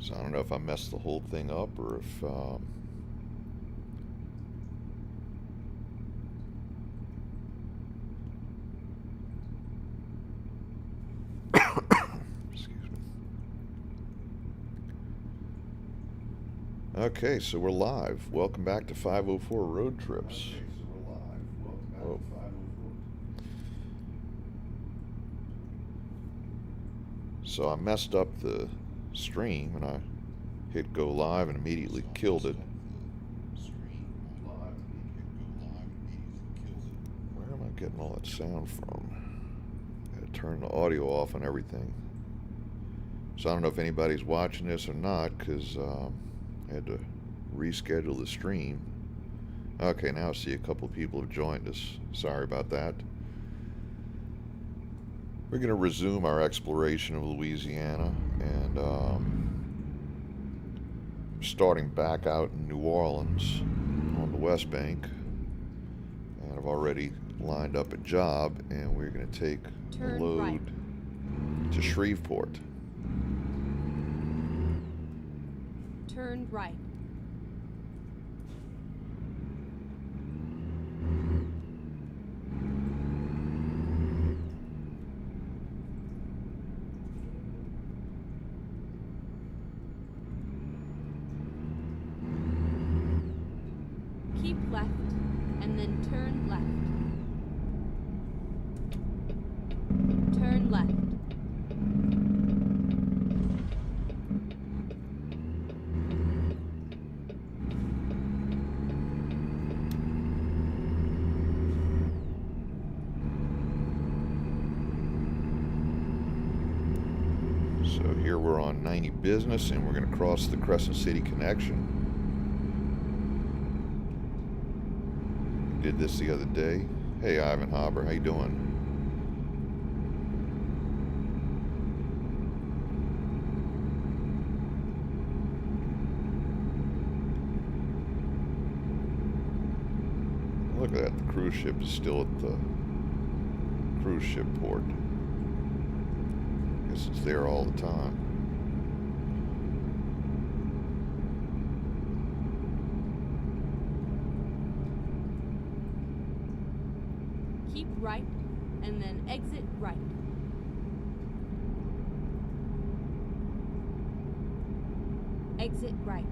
So I don't know if I messed the whole thing up or if excuse me. Okay, so we're live. Welcome back to 504 Road Trips. Oh. So I messed up the stream and I hit go live and immediately killed it. Where am I getting all that sound from? Gotta turn the audio off and everything. So I don't know if anybody's watching this or not, because I had to reschedule the stream. Okay, now I see a couple of people have joined us. Sorry about that. We're going to resume our exploration of Louisiana, and starting back out in New Orleans on the West Bank. And I've already lined up a job, and we're going to take a load to Shreveport. Turn right. Keep left, and then turn left. Turn left. So here we're on 90 Business, and we're going to cross the Crescent City connection. Did this the other day. Hey, Ivan Haber, how you doing? Look at that, the cruise ship is still at the cruise ship port. Guess it's there all the time. Keep right, and then exit right. Exit right.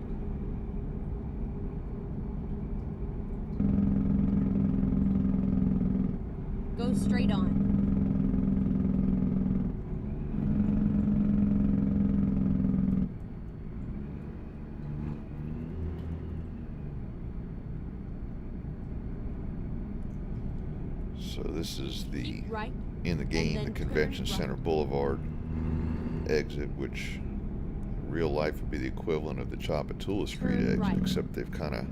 Go straight on. So this is the, right, in the game, the Convention Center Boulevard exit, which in real life would be the equivalent of the Chapatoulas Street exit, right. except they've kind of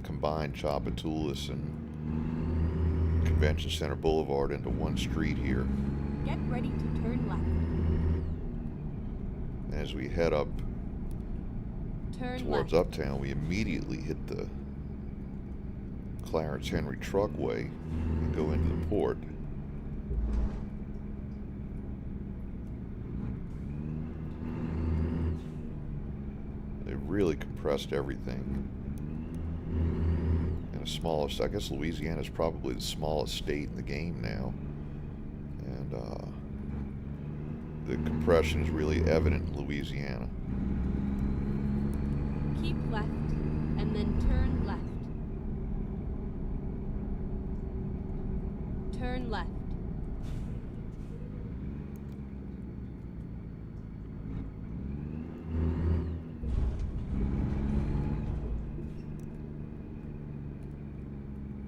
combined Chapatoulas and Convention Center Boulevard into one street here. Get ready to turn left. And as we head up towards left. Uptown, we immediately hit the Clarence Henry Truckway and go into the port. They've really compressed everything. And the smallest, I guess Louisiana is probably the smallest state in the game now. And the compression is really evident in Louisiana. Keep left, and then turn left. Turn left.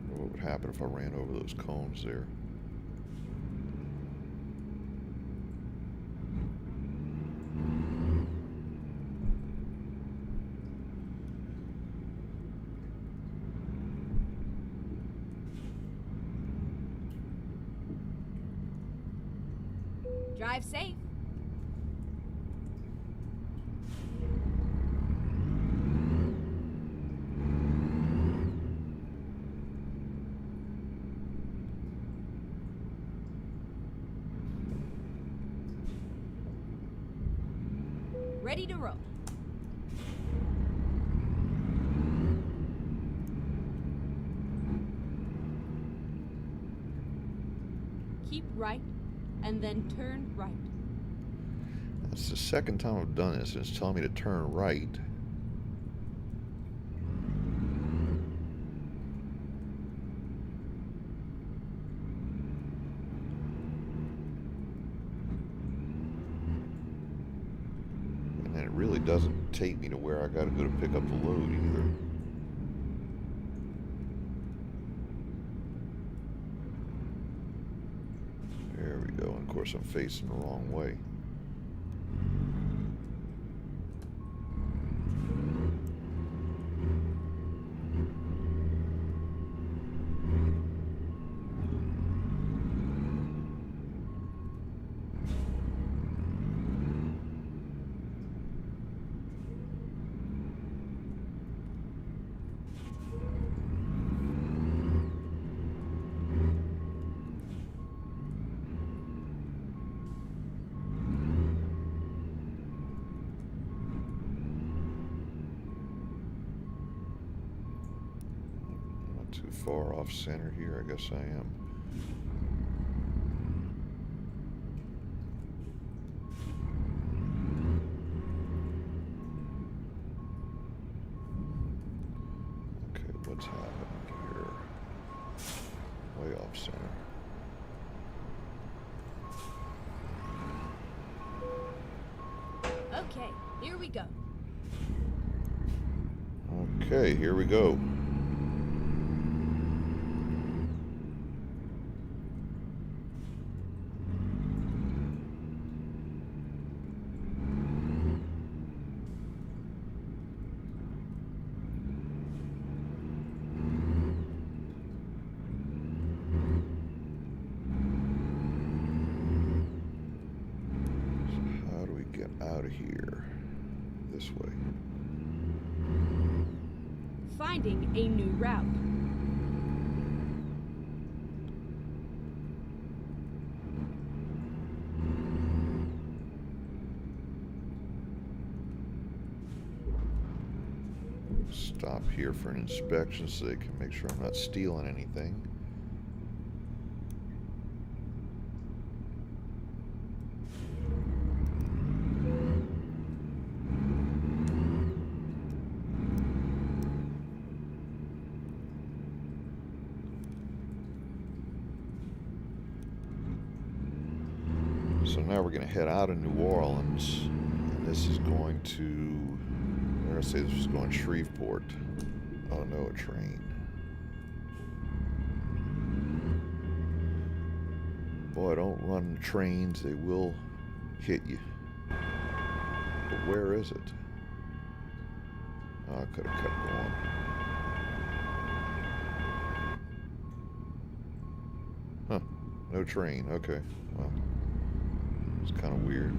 What would happen if I ran over those cones there? Drive safe. ready to roll. Keep right, and then turn right. That's the second time I've done this, and it's telling me to turn right. And then it really doesn't take me to where I gotta go to pick up the load either. There we go, and of course I'm facing the wrong way. Too far off center here, I guess I am. Okay, what's happening here? Way off center. Okay, here we go. Okay, here we go. Out of here this way. Finding a new route. Stop here for an inspection so they can make sure I'm not stealing anything. So now we're going to head out of New Orleans, and this is going to, where did I say this was going? Shreveport. Oh no, a train. Boy, don't run trains, they will hit you. But where is it? Oh, I could have kept going. Huh, no train, okay, well. It's kind of weird.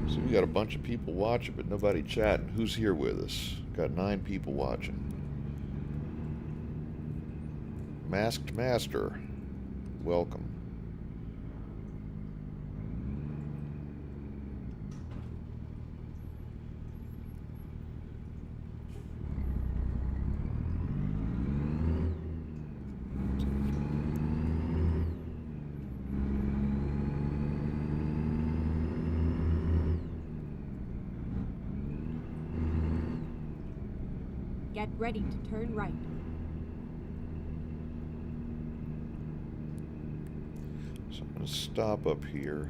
So we got a bunch of people watching, but nobody chatting. Who's here with us? Got 9 people watching. Masked Master, welcome. Get ready to turn right. So I'm going to stop up here,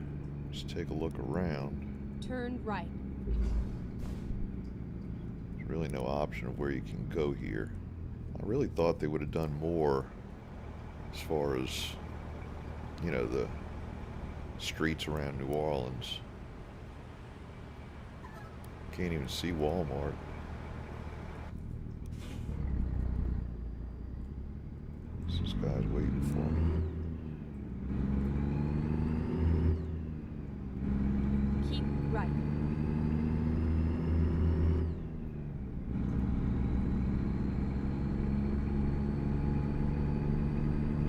just take a look around. Turn right. There's really no option of where you can go here. I really thought they would have done more as far as, you know, the streets around New Orleans. Can't even see Walmart. This guy's waiting for me. Keep right.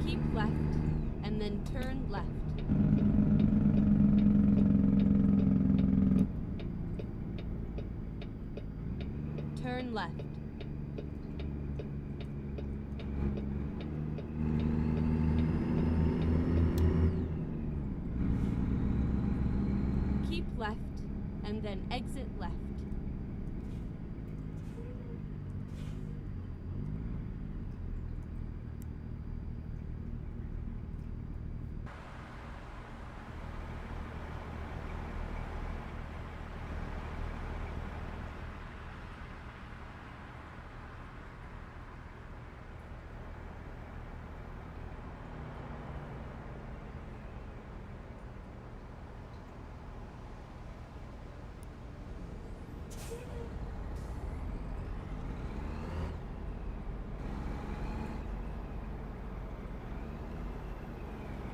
Keep left, and then turn left. Turn left. Keep left, and then exit left.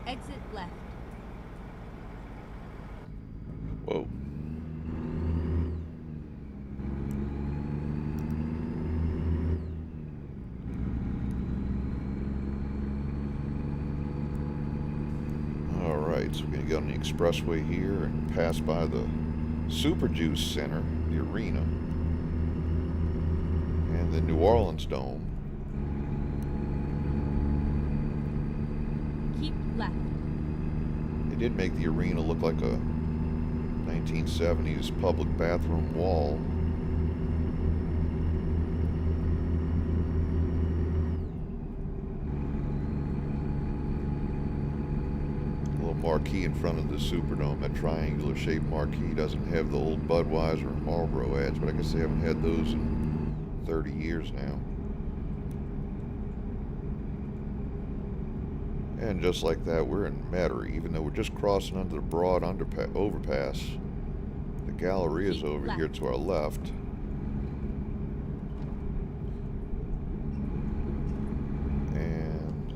Exit left. Whoa. Alright, so we're going to get on the expressway here and pass by the Super Juice Center, the arena, and the New Orleans Dome. Keep left. They did make the arena look like a 1970s public bathroom wall. A little marquee in front of the Superdome. That triangular shaped marquee doesn't have the old Budweiser and Marlboro ads, but I guess they haven't had those in 30 years now. And just like that, we're in Metairie, even though we're just crossing under the broad overpass. The Galleria is over here to our left. And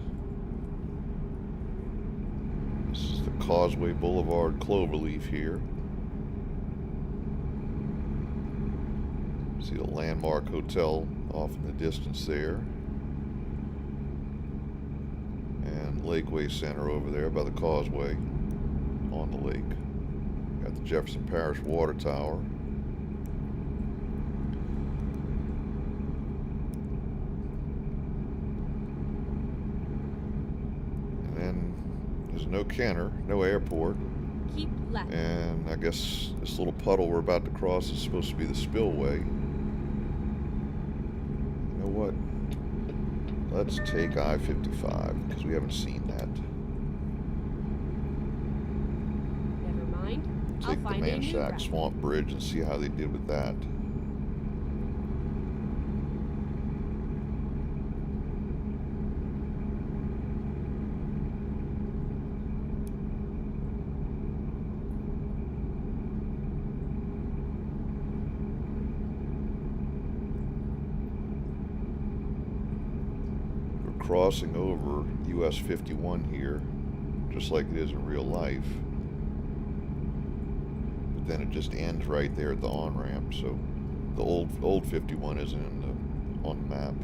this is the Causeway Boulevard Cloverleaf here. See the Landmark Hotel off in the distance there. Lakeway Center over there by the causeway on the lake. Got the Jefferson Parish Water Tower. And then there's no Kenner, no airport. Keep left. And I guess this little puddle we're about to cross is supposed to be the spillway. You know what? Let's take I-55, because we haven't seen that. Never mind. Take the Manchac Swamp Bridge and see how they did with that. Crossing over US 51 here, just like it is in real life. But then it just ends right there at the on-ramp, so the old 51 isn't on the map.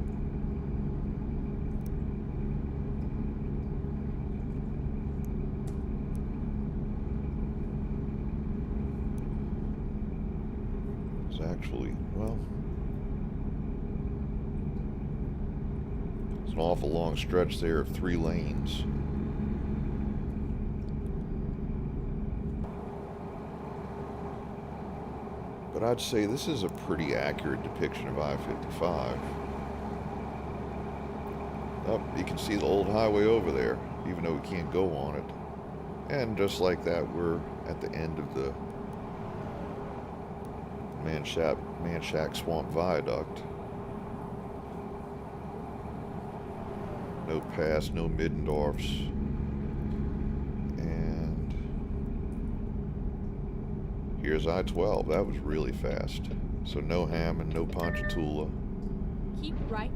It's actually, well, an awful long stretch there of 3 lanes. But I'd say this is a pretty accurate depiction of I-55. Oh, you can see the old highway over there, even though we can't go on it. And just like that, we're at the end of the Manchac Swamp Viaduct. No pass, no Middendorfs. And here's I-12. That was really fast. So no Hammond, no Ponchatoula. Keep right,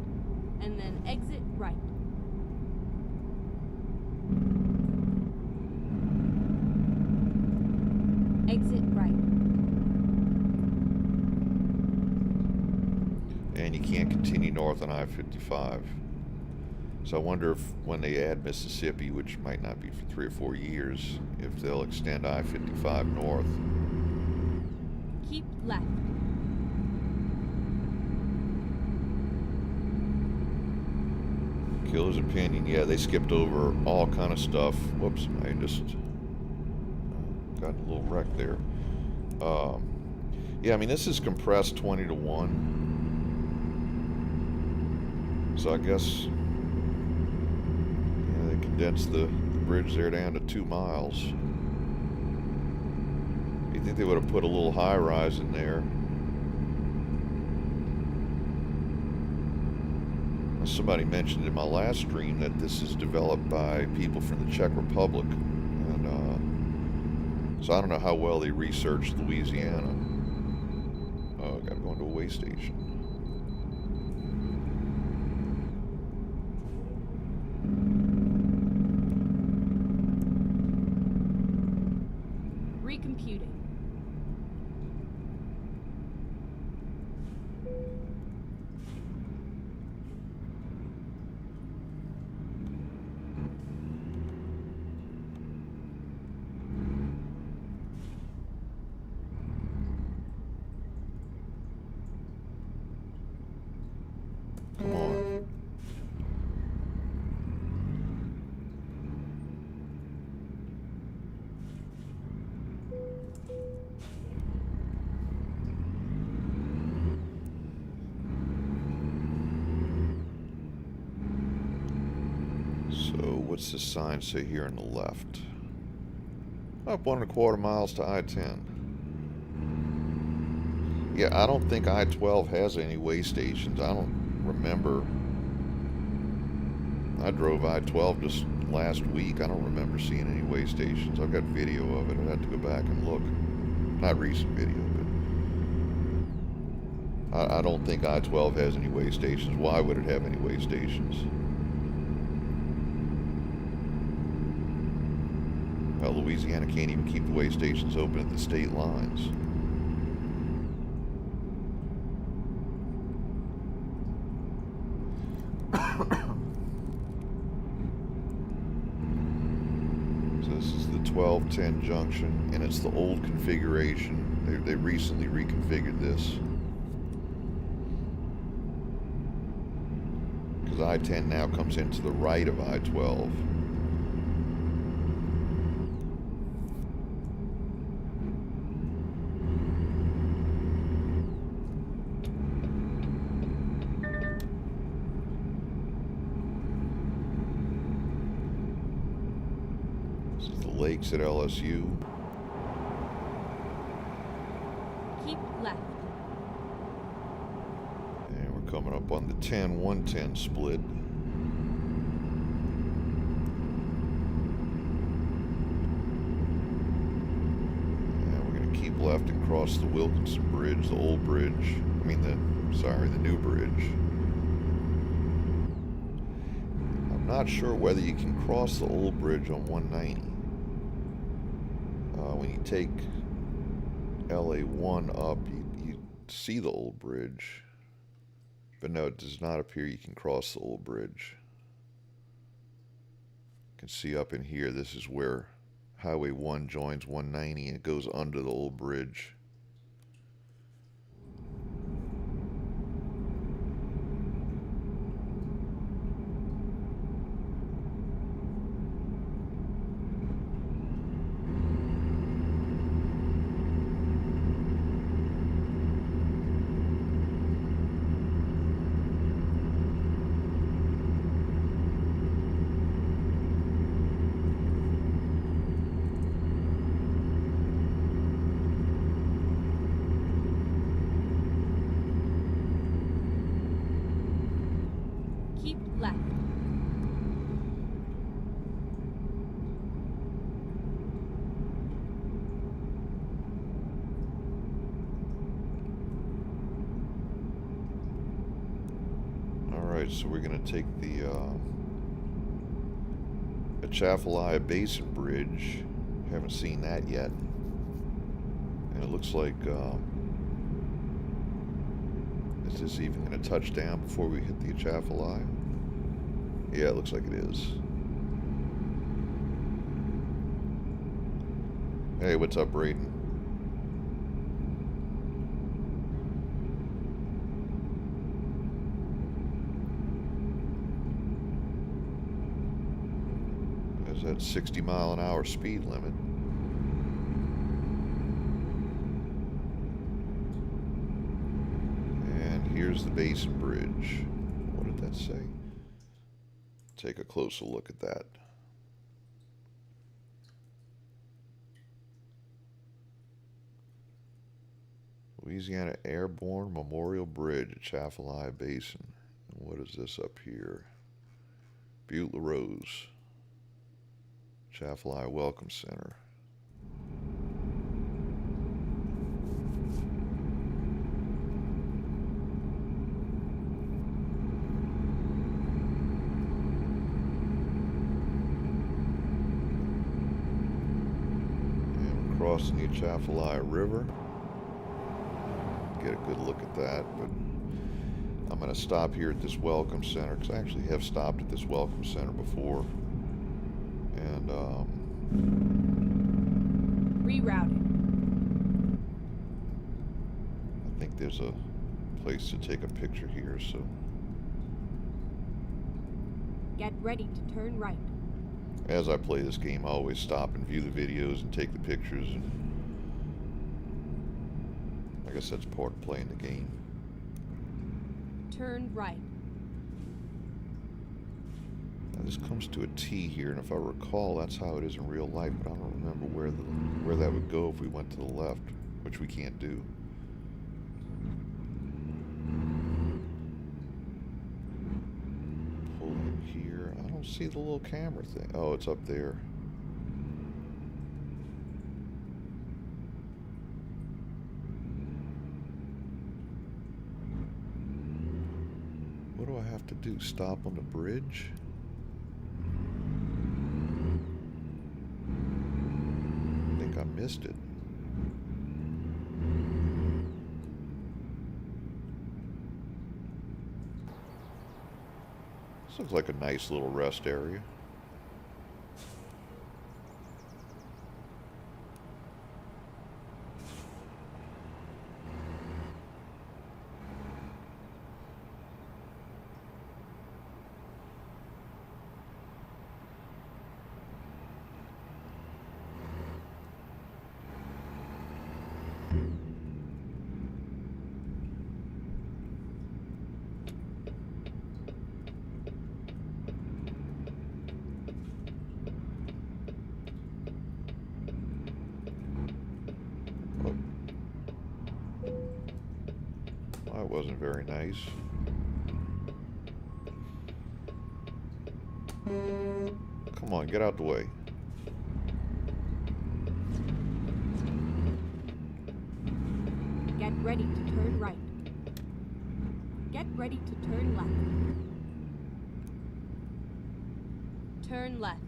and then exit right. Exit right. And you can't continue north on I-55. So I wonder if when they add Mississippi, which might not be for 3 or 4 years, if they'll extend I-55 north. Keep left. Killer's opinion. Yeah, they skipped over all kind of stuff. Whoops, I just got a little wreck there. Yeah, I mean, this is compressed 20 to 1. So I guess they condensed the bridge there down to 2 miles. You think they would have put a little high rise in there? Somebody mentioned in my last stream that this is developed by people from the Czech Republic, and so I don't know how well they researched Louisiana. Oh, gotta go into a way station. Recomputing. Come on. So, what's the sign say here on the left? Up 1¼ miles to I-10. Yeah, I don't think I-12 has any way stations. I don't remember. I drove I-12 just last week. I don't remember seeing any way stations. I've got video of it. I'd have to go back and look. Not recent video, but I don't think I-12 has any way stations. Why would it have any way stations? Well, Louisiana can't even keep the way stations open at the state lines. So this is the 1210 junction, and it's the old configuration. They recently reconfigured this. Because I-10 now comes into the right of I-12. Lakes at LSU. Keep left. And we're coming up on the 10-110 split. And we're going to keep left and cross the Wilkinson Bridge, the old bridge. the new bridge. I'm not sure whether you can cross the old bridge on 190. When you take LA1 up, you see the old bridge. But no, it does not appear you can cross the old bridge. You can see up in here, this is where Highway 1 joins 190 and it goes under the old bridge. So we're going to take the Atchafalaya Basin Bridge. Haven't seen that yet. And it looks like is this even going to touch down before we hit the Atchafalaya? Yeah, it looks like it is. Hey, what's up, Braden? that 60-mile-an-hour speed limit. And here's the Basin Bridge. What did that say? Take a closer look at that. Louisiana Airborne Memorial Bridge at Chaffalaya Basin. And what is this up here? Butte La Rose. Chaffalaya Welcome Center. And we're crossing the Chaffalaya River. Get a good look at that, but I'm going to stop here at this Welcome Center because I actually have stopped at this Welcome Center before. And rerouting. I think there's a place to take a picture here, so Get ready to turn right. as I play this game I always stop and view the videos and take the pictures, and I guess that's part of playing the game. Turn right. Now this comes to a T here, and if I recall that's how it is in real life, but I don't remember where that would go if we went to the left, which we can't do. Pull in here. I don't see the little camera thing. Oh, it's up there. What do I have to do? Stop on the bridge? I think I missed it. This looks like a nice little rest area. That wasn't very nice. Come on, get out the way. Get ready to turn right. Get ready to turn left. Turn left.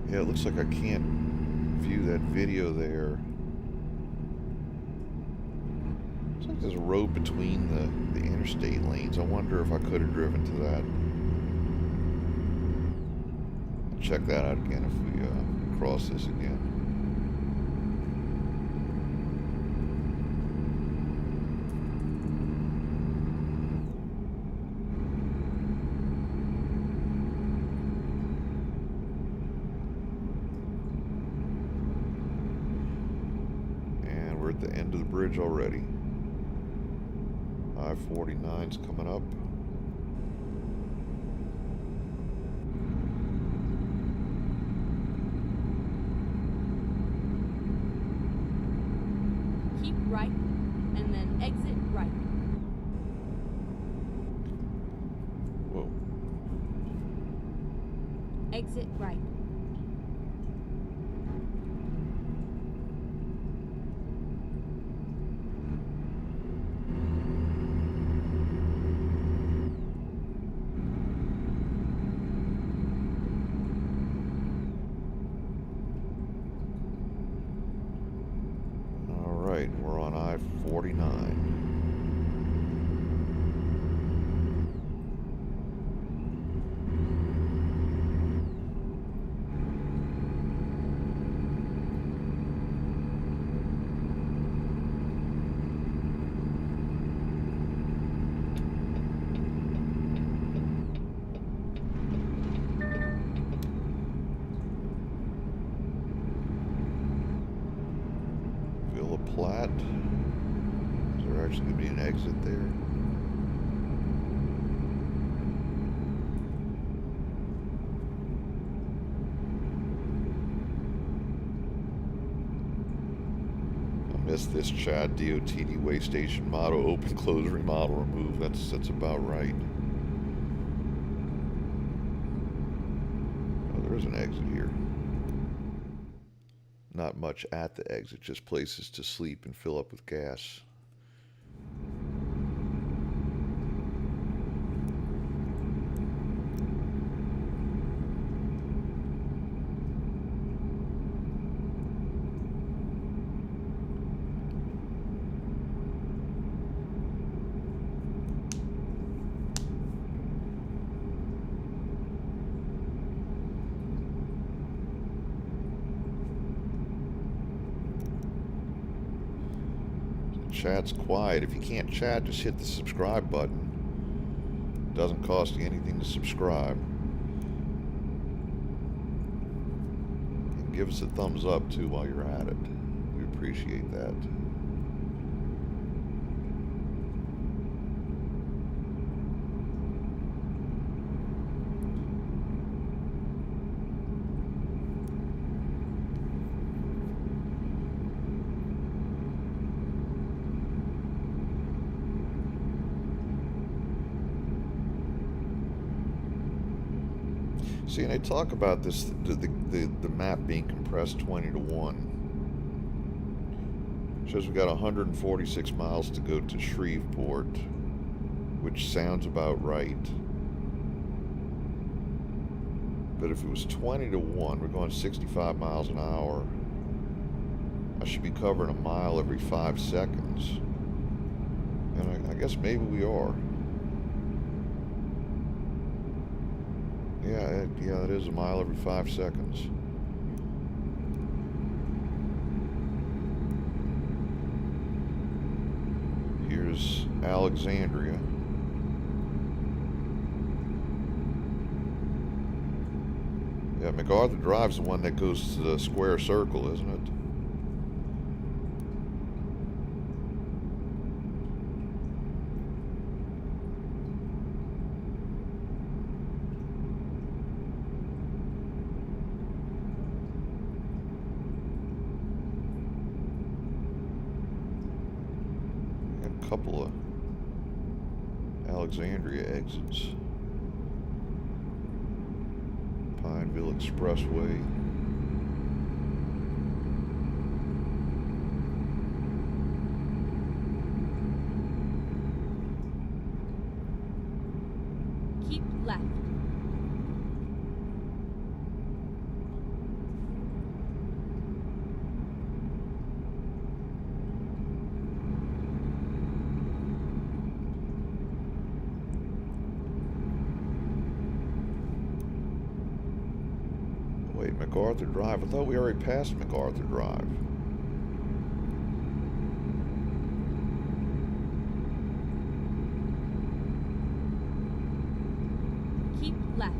Yeah, it looks like I can't view that video there. Looks like there's a road between the interstate lanes. I wonder if I could have driven to that. I'll check that out again if we cross this again. The end of the bridge already. I-49's coming up. Keep right and then exit right. Whoa. Exit right. right, we're on I-49. Platte. Is there actually going to be an exit there? I missed this, Chad. DOTD way station motto: open, close, remodel, remove. That's about right. Oh, there is an exit here. Not much at the exit, just places to sleep and fill up with gas. Chat's quiet. If you can't chat, just hit the subscribe button. Doesn't cost you anything to subscribe. And give us a thumbs up too while you're at it. We appreciate that. See, and they talk about this, the map being compressed 20 to 1. Shows we got 146 miles to go to Shreveport, which sounds about right. But if it was 20 to 1, we're going 65 miles an hour. I should be covering a mile every 5 seconds. And I guess maybe we are. Yeah, it is a mile every 5 seconds. Here's Alexandria. Yeah, MacArthur Drive's the one that goes to the square circle, isn't it? Couple of Alexandria exits. Pineville Expressway. Keep left. Wait, MacArthur Drive? I thought we already passed MacArthur Drive. Keep left.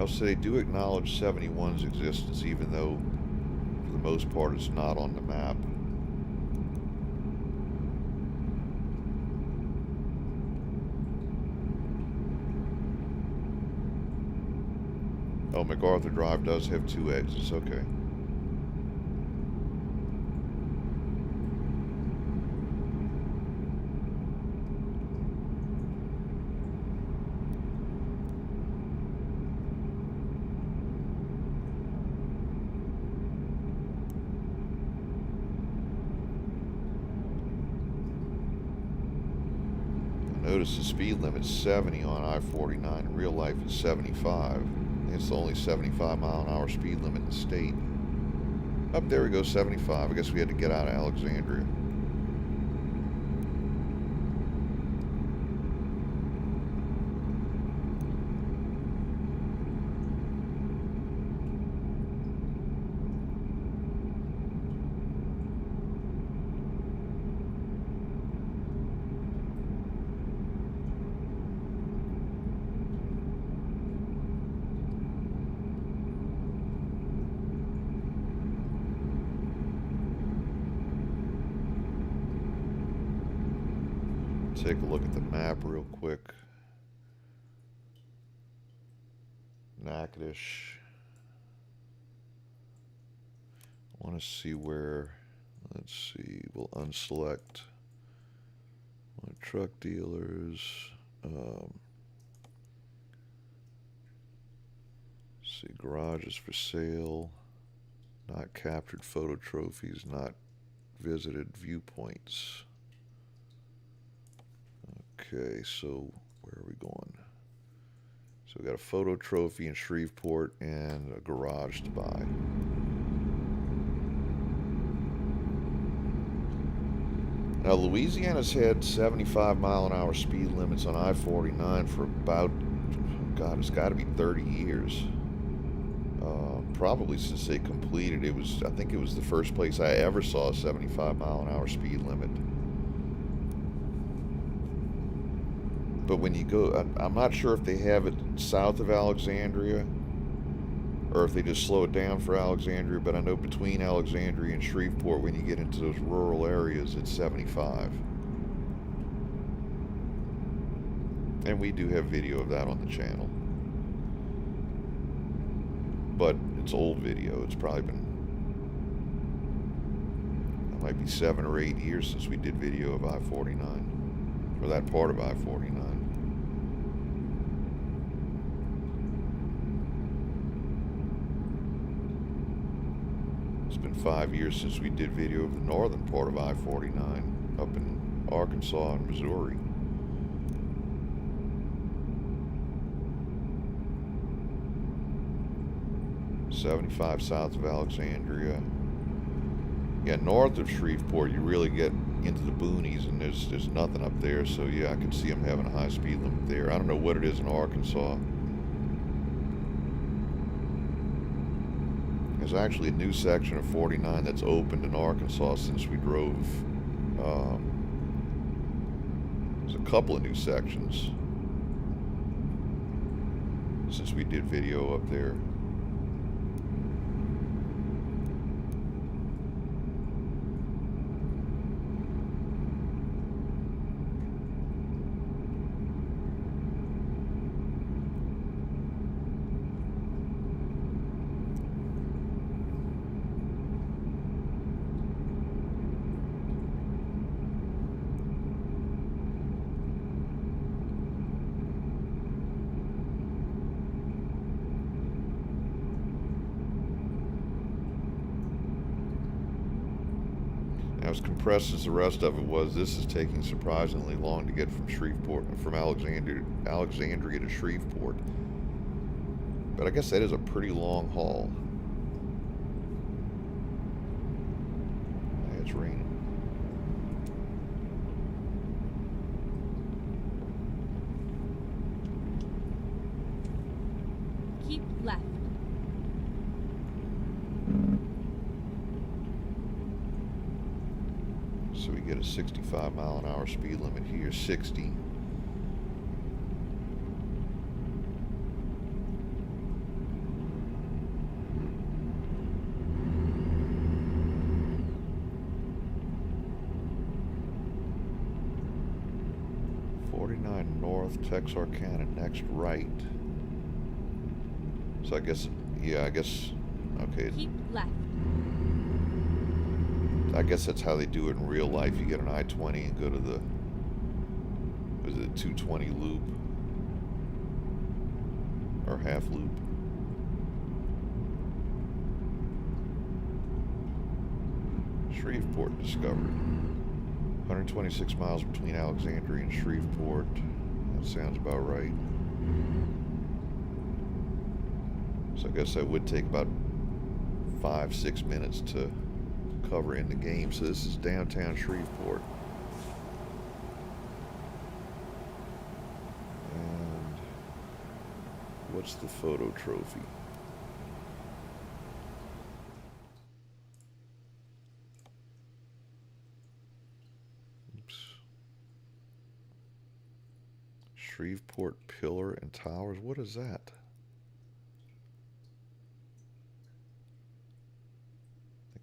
So they do acknowledge 71's existence, even though for the most part it's not on the map. Oh, MacArthur Drive does have 2 exits, okay. Notice the speed limit's 70 on I-49. In real life, it's 75. It's the only 75-mile-an-hour speed limit in the state. Up there we go, 75. I guess we had to get out of Alexandria. Take a look at the map real quick. Natchitoches. I want to see where, let's see, we'll unselect my truck dealers. See, garages for sale, not captured photo trophies, not visited viewpoints. Okay, so where are we going? So we got a photo trophy in Shreveport and a garage to buy. Now, Louisiana's had 75-mile-an-hour speed limits on I-49 for about, God, it's got to be 30 years. Probably since they completed it. I think it was the first place I ever saw a 75-mile-an-hour speed limit. But when you go, I'm not sure if they have it south of Alexandria or if they just slow it down for Alexandria, but I know between Alexandria and Shreveport, when you get into those rural areas, it's 75. And we do have video of that on the channel. But it's old video. It's probably been, it might be 7 or 8 years since we did video of I-49, or that part of I-49. It's been 5 years since we did video of the northern part of I-49 up in Arkansas and Missouri. .75 south of Alexandria. Yeah, north of Shreveport, you really get into the boonies, and there's nothing up there. So yeah, I can see them having a high speed limit there. I don't know what it is in Arkansas. There's actually a new section of 49 that's opened in Arkansas since we drove. There's a couple of new sections since we did video up there. As compressed as the rest of it was, this is taking surprisingly long to get from Shreveport, from Alexandria to Shreveport. But I guess that is a pretty long haul. Yeah, it's raining. Keep left. So we get a 65-mile-an-hour speed limit here, 60. North, Texarkana, next right. So I guess, yeah, I guess, okay. Keep left. I guess that's how they do it in real life. You get an I-20 and go to the, was it a 220 loop? Or half loop? Shreveport discovered. 126 miles between Alexandria and Shreveport. That sounds about right. So I guess that would take about 5-6 minutes to cover in the game. So this is downtown Shreveport. And what's the photo trophy? Oops. Shreveport Pillar and Towers. What is that?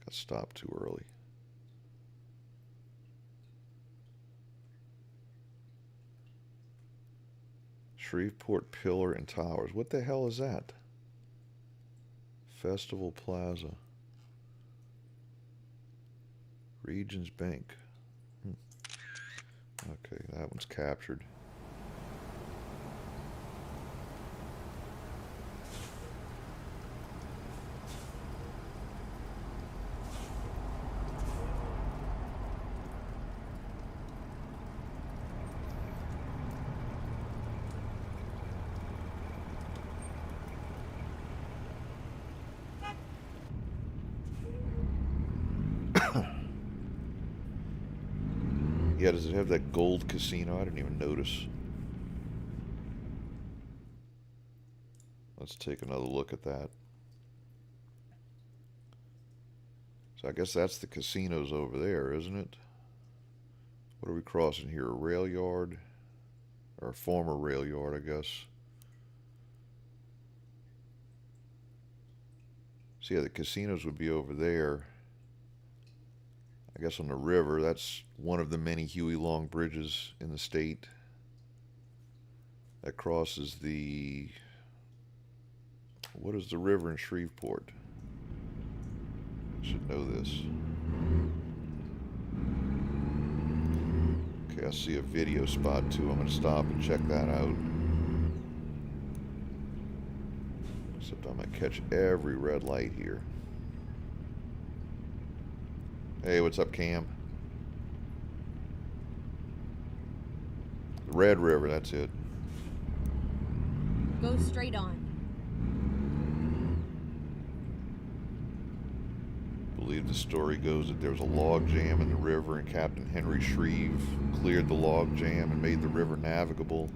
I stopped too early. Shreveport Pillar and Towers. What the hell is that? Festival Plaza. Regions Bank. Okay, that one's captured. Yeah, does it have that gold casino? I didn't even notice. Let's take another look at that. So I guess that's the casinos over there, isn't it? What are we crossing here? A rail yard? Or a former rail yard, I guess. So yeah, the casinos would be over there. I guess on the river. That's one of the many Huey Long bridges in the state that crosses the... What is the river in Shreveport? I should know this. Okay, I see a video spot too. I'm going to stop and check that out. Except I'm going to catch every red light here. Hey, what's up, Cam? The Red River, that's it. Go straight on. I believe the story goes that there was a log jam in the river and Captain Henry Shreve cleared the log jam and made the river navigable.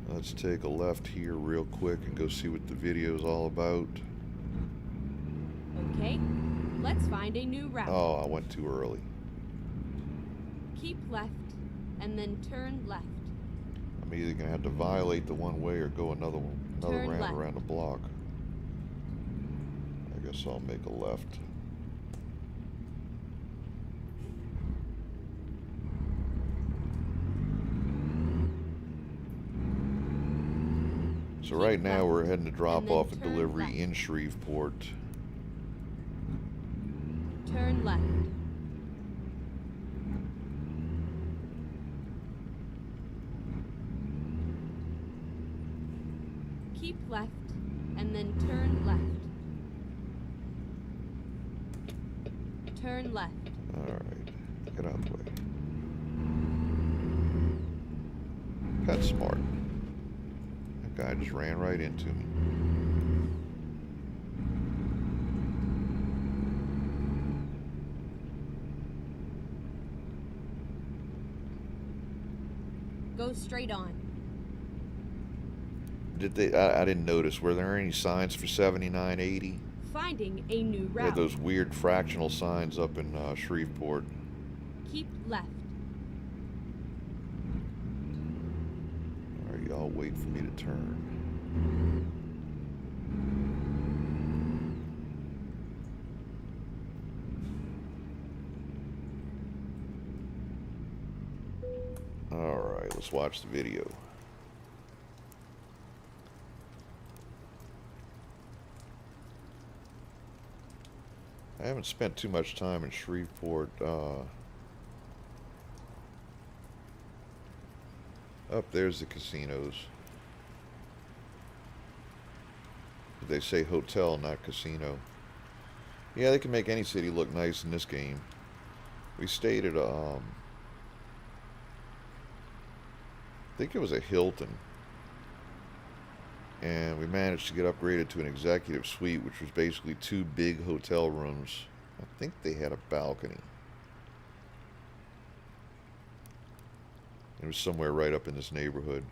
Let's take a left here real quick and go see what the video's all about. Okay, let's find a new route. Oh, I went too early. Keep left, and then turn left. I'm either going to have to violate the one way or go another Turn round left. around the block. I guess I'll make a left. So right now we're heading to drop off a delivery in Shreveport. Turn left. Keep left, and then turn left. Turn left. Alright, get out of the way. PetSmart. That guy just ran right into me. Go straight on. Did they? I didn't notice. Were there any signs for 7980? Finding a new They route. had those weird fractional signs up in Shreveport. Keep left. Alright, y'all wait for me to turn. Alright, let's watch the video. I haven't spent too much time in Shreveport. Up there's the casinos. They say hotel, not casino. Yeah, they can make any city look nice in this game. We stayed at, I think it was a Hilton. And we managed to get upgraded to an executive suite, which was basically 2 big hotel rooms. I think they had a balcony. It was somewhere right up in this neighborhood.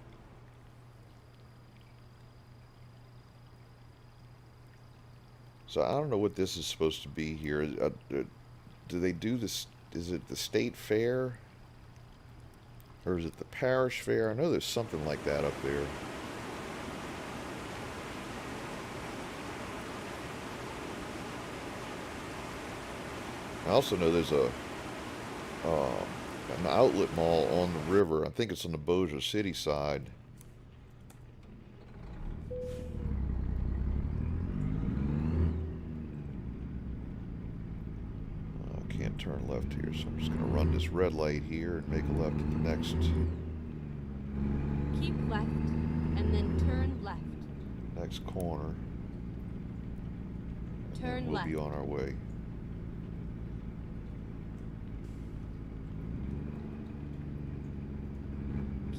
So I don't know what this is supposed to be here. Do they do this? Is it the state fair? Or is it the parish fair? I know there's something like that up there. I also know there's an outlet mall on the river. I think it's on the Bossier City side. I can't turn left here, so I'm just going to run this red light here and make a left at the next. Keep left, and then turn left. Next corner. Turn we'll left. be on our way.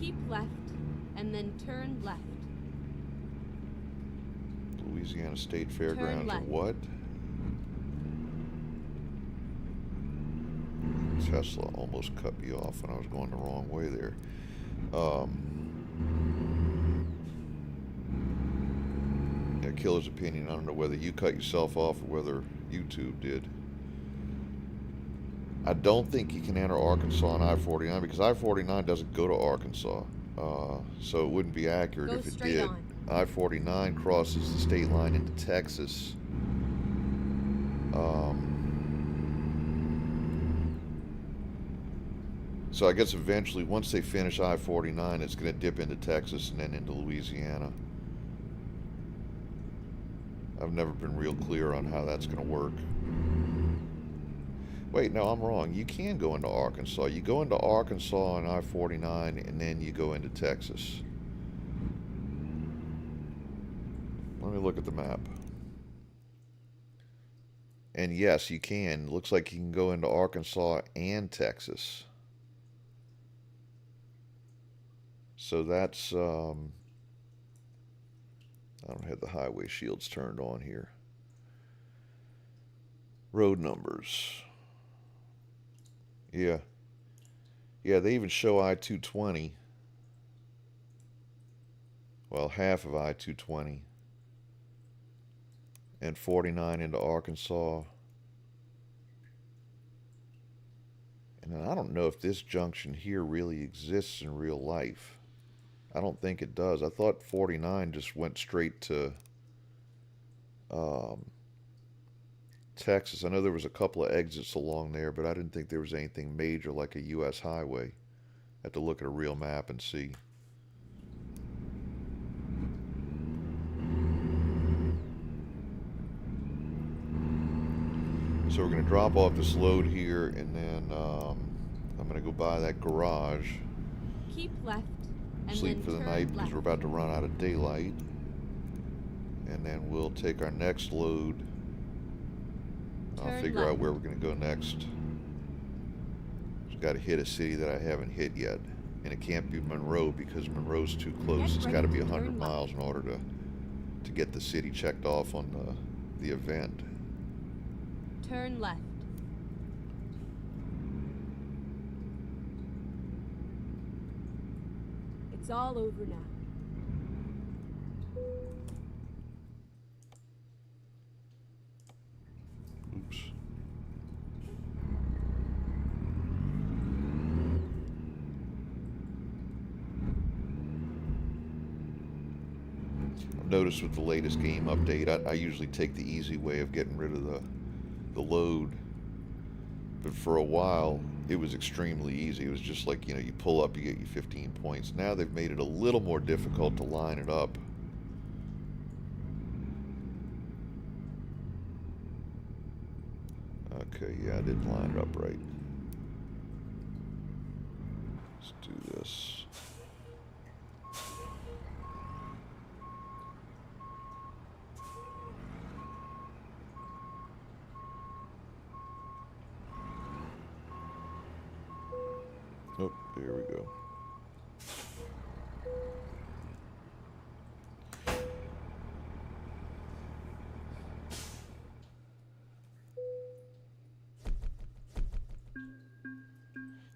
Keep left, and then turn left. Louisiana State Fairgrounds or what? Tesla almost cut me off when I was going the wrong way there. Yeah, Killer's opinion, I don't know whether you cut yourself off or whether YouTube did. I don't think you can enter Arkansas on I-49 because I-49 doesn't go to Arkansas. So it wouldn't be accurate if it did. I-49 crosses the state line into Texas. So I guess eventually, once they finish I-49, it's going to dip into Texas and then into Louisiana. I've never been real clear on how that's going to work. Wait, no, I'm wrong. You can go into Arkansas. You go into Arkansas on I-49, and then you go into Texas. Let me look at the map. And yes, you can. Looks like you can go into Arkansas and Texas. So that's, I don't have the highway shields turned on here. Road numbers. Yeah. Yeah, they even show I-220. Well, half of I-220. And 49 into Arkansas. And I don't know if this junction here really exists in real life. I don't think it does. I thought 49 just went straight to Texas. I know there was a couple of exits along there, but I didn't think there was anything major like a U.S. highway. I have to look at a real map and see. So we're going to drop off this load here, and then I'm going to go by that garage. Keep left, and Sleep then for the turn night because left. we're about to run out of daylight. And then we'll take our next load. I'll figure out where we're going to go next. Just got to hit a city that I haven't hit yet. And it can't be Monroe because Monroe's too close. It's got to be 100 miles in order to get the city checked off on the event. Turn left. It's all over now. Oops. I've noticed with the latest game update, I usually take the easy way of getting rid of the load, but for a while it was extremely easy. It was just like, you know, you pull up, you get your 15 points. Now they've made it a little more difficult to line it up. Okay, yeah, I didn't line it up right. Let's do this. Oh, there we go.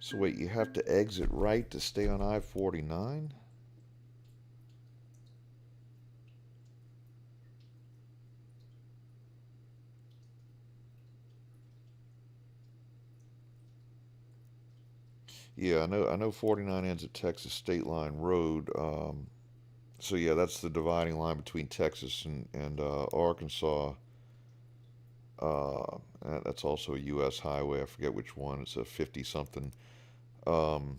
So wait, you have to exit right to stay on I-49? Yeah, I know 49 ends at Texas State Line Road. So yeah, that's the dividing line between Texas and Arkansas. That's also a U.S. highway. I forget which one. It's a 50 something. Um,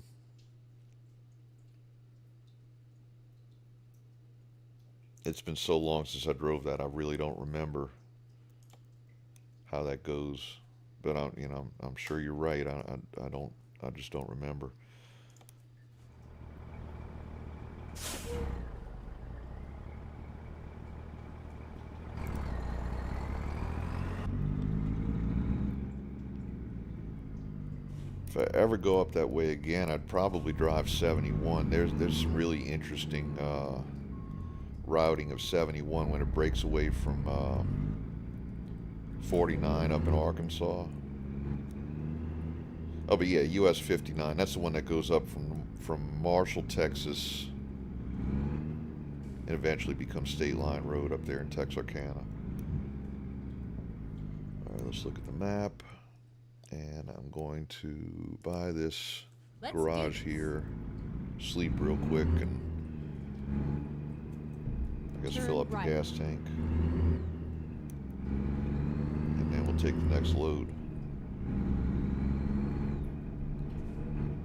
it's been so long since I drove that. I really don't remember how that goes. But I'm sure you're right. I just don't remember. If I ever go up that way again, I'd probably drive 71. There's some really interesting routing of 71 when it breaks away from 49 up in Arkansas. Oh, but yeah, US 59. That's the one that goes up from Marshall, Texas, and eventually becomes State Line Road up there in Texarkana. All right, let's look at the map. And I'm going to buy this garage here, sleep real quick, and I guess fill up the gas tank. And then we'll take the next load.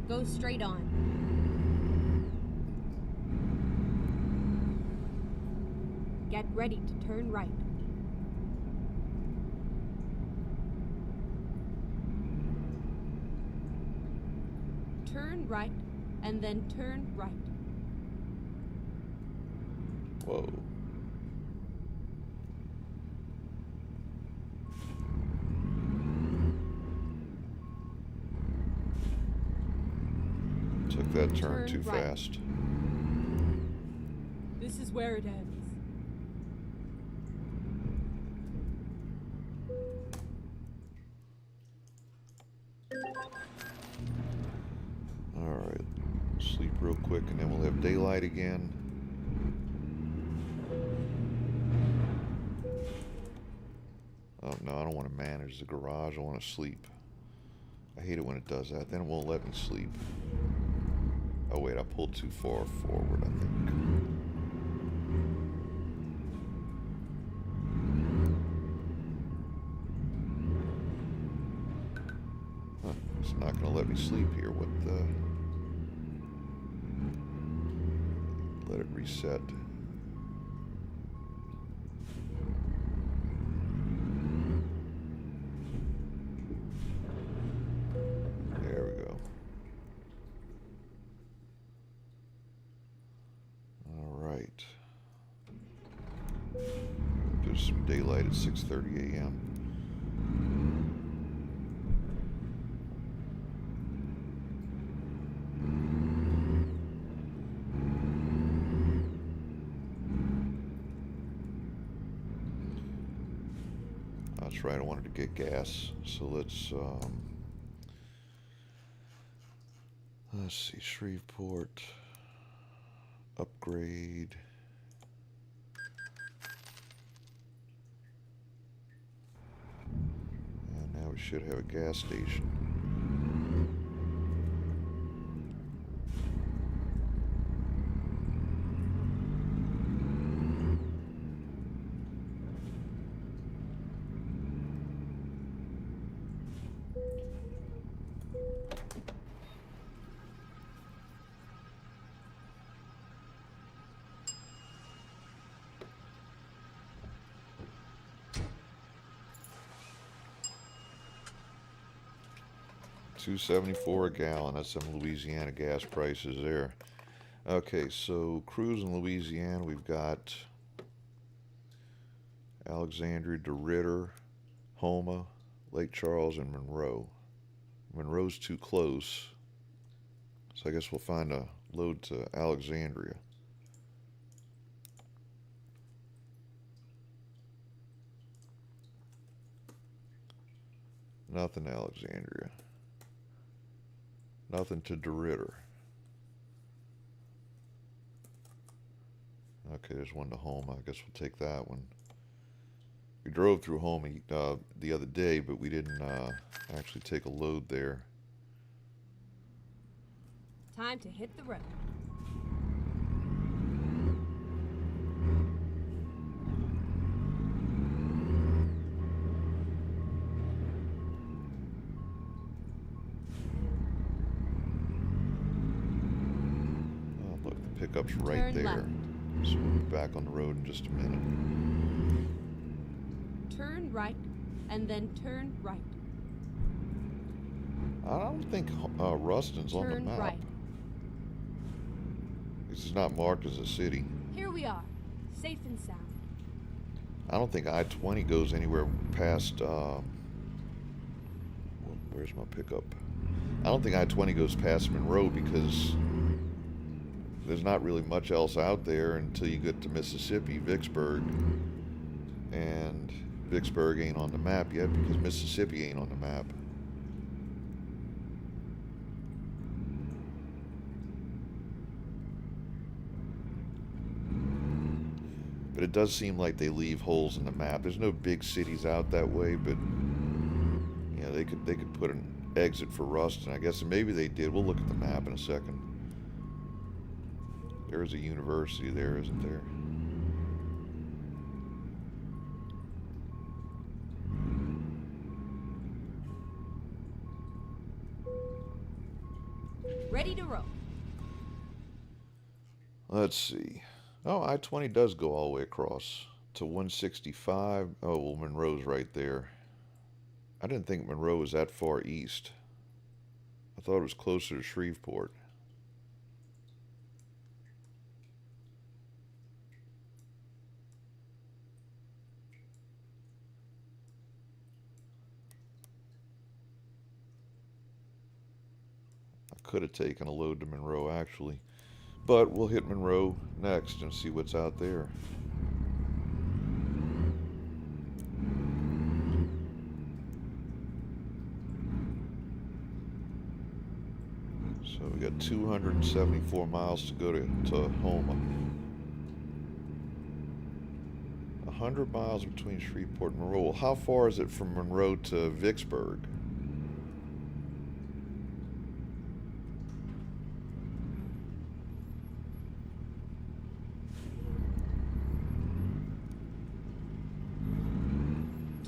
Go straight on. Get ready to turn right. Turn right, and then turn right. Whoa. Took that turn too fast. This is where it ends. Alright, sleep real quick and then we'll have daylight again. Oh no, I don't want to manage the garage, I want to sleep. I hate it when it does that, then it won't let me sleep. Oh wait, I pulled too far forward, I think. Huh, it's not going to let me sleep here. What the... Let it reset. There we go. All right. There's some daylight at 6:30 a.m. That's right, I wanted to get gas, so let's see, Shreveport, upgrade. And now we should have a gas station. $2.74 a gallon. That's some Louisiana gas prices there. Okay, so cruise in Louisiana, we've got Alexandria, DeRidder, Houma, Lake Charles, and Monroe. Monroe's too close. So I guess we'll find a load to Alexandria. Nothing Alexandria. Nothing to DeRidder. Okay, there's one to Houma. I guess we'll take that one. We drove through Houma the other day, but we didn't actually take a load there. Time to hit the road. Oh, look, the pickup's right Turn there. left. So we'll be back on the road in just a minute. Turn right, and then turn right. I don't think Ruston's on the Turn map. right. This is not marked as a city. Here we are, safe and sound. I don't think I-20 goes anywhere past, where's my pickup? I don't think I-20 goes past Monroe because there's not really much else out there until you get to Mississippi, Vicksburg. And Vicksburg ain't on the map yet because Mississippi ain't on the map. But it does seem like they leave holes in the map. There's no big cities out that way, but you know, they could put an exit for Ruston, I guess, and maybe they did. We'll look at the map in a second. There's a university there, isn't there? Ready to roll. Let's see. Oh, I-20 does go all the way across to 165. Oh, well, Monroe's right there. I didn't think Monroe was that far east. I thought it was closer to Shreveport. I could have taken a load to Monroe, actually. But we'll hit Monroe next and see what's out there. So we got 274 miles to go to Houma. 100 miles between Shreveport and Monroe. Well, how far is it from Monroe to Vicksburg?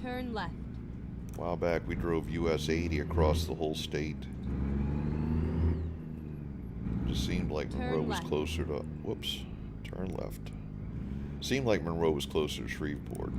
Turn left. A while back we drove US 80 across the whole state. Just seemed like Turn Monroe was left. closer to, whoops, turn left. Seemed like Monroe was closer to Shreveport.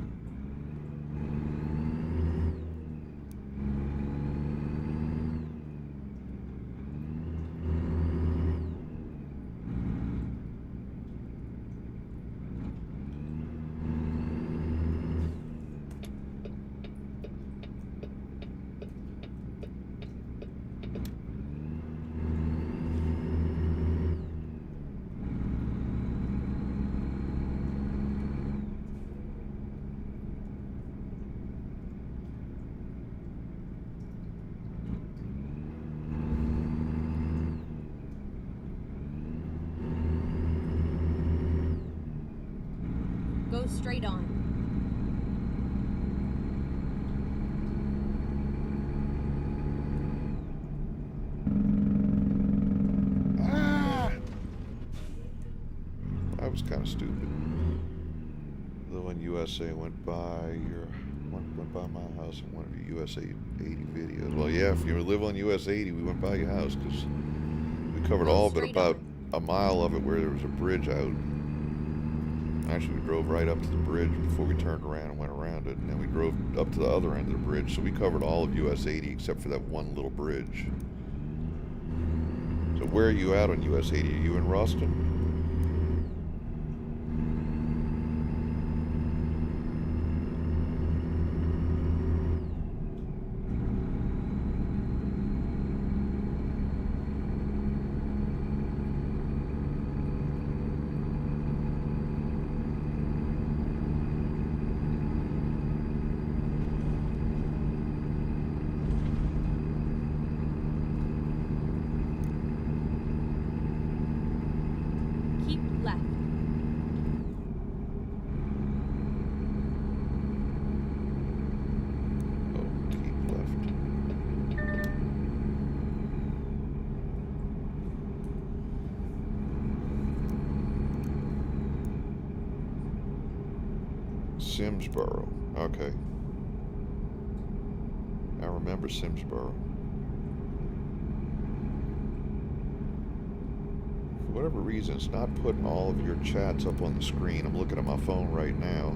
Go straight on. That was kind of stupid. The one USA went by went by my house in one of your US 80 videos. Well, yeah, if you live on US 80, we went by your house because we covered all but about a mile of it where there was a bridge out. Actually, we drove right up to the bridge before we turned around and went around it, and then we drove up to the other end of the bridge. So we covered all of US 80 except for that one little bridge. So where are you at on US 80? Are you in Ruston? Simsboro. Okay. I remember Simsboro. For whatever reason, it's not putting all of your chats up on the screen. I'm looking at my phone right now.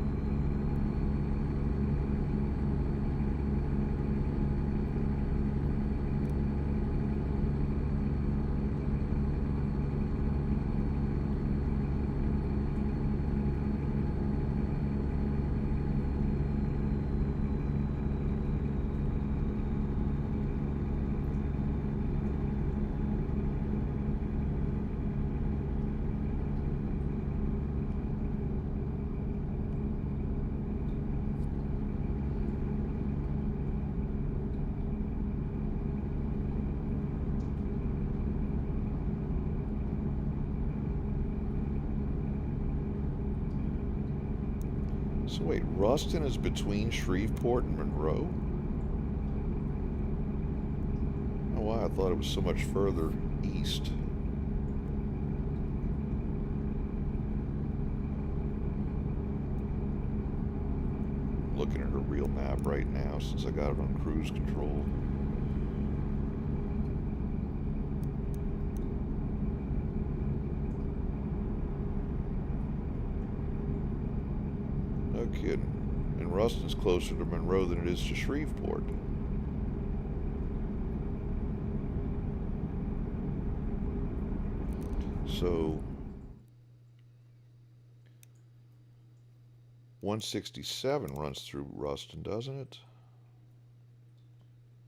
So wait, Ruston is between Shreveport and Monroe? Oh wow, I thought it was so much further east. Looking at a real map right now since I got it on cruise control. No kidding. And Ruston's closer to Monroe than it is to Shreveport. So 167 runs through Ruston, doesn't it?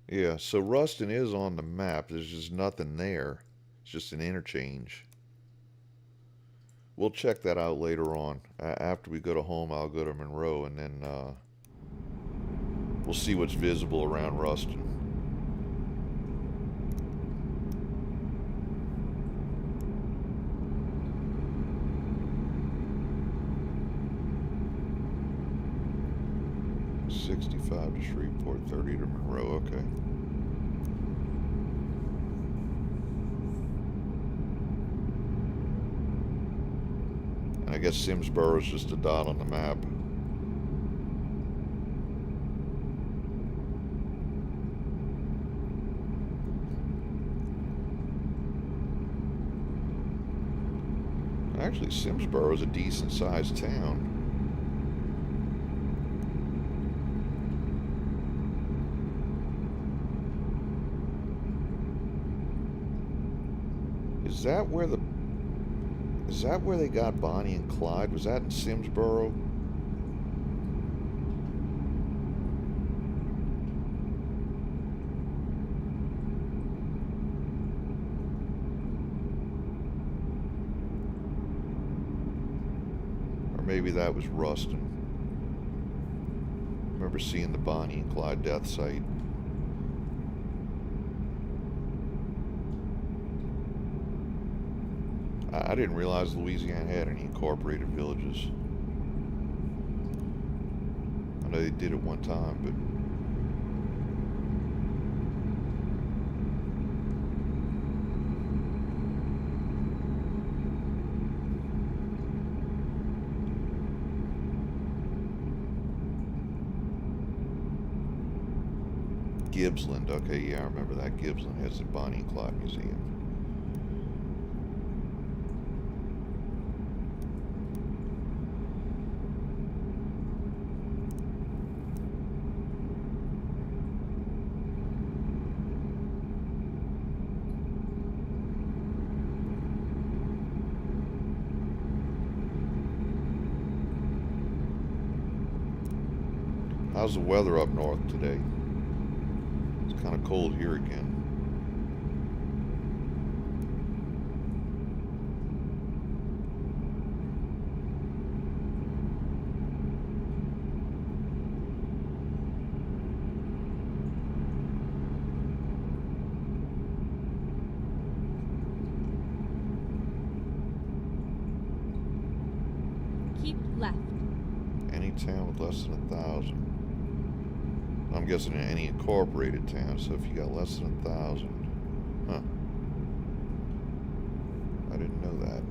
Yeah, so Ruston is on the map. There's just nothing there. It's just an interchange. We'll check that out later on. After we go to Houma, I'll go to Monroe, and then we'll see what's visible around Ruston. $65 to Shreveport, $30 to Monroe. Okay. And I guess Simsboro is just a dot on the map. Actually, Simsboro is a decent sized town. Is that where they got Bonnie and Clyde? Was that in Simsboro? Or maybe that was Ruston. I remember seeing the Bonnie and Clyde death site. I didn't realize Louisiana had any incorporated villages. I know they did at one time, but Gibbsland. Okay, yeah, I remember that. Gibbsland has the Bonnie and Clyde Museum. How's the weather up north today? It's kind of cold here again. Keep left. Any town with less than 1,000. I'm guessing in any incorporated town, so if you got less than 1,000. Huh. I didn't know that.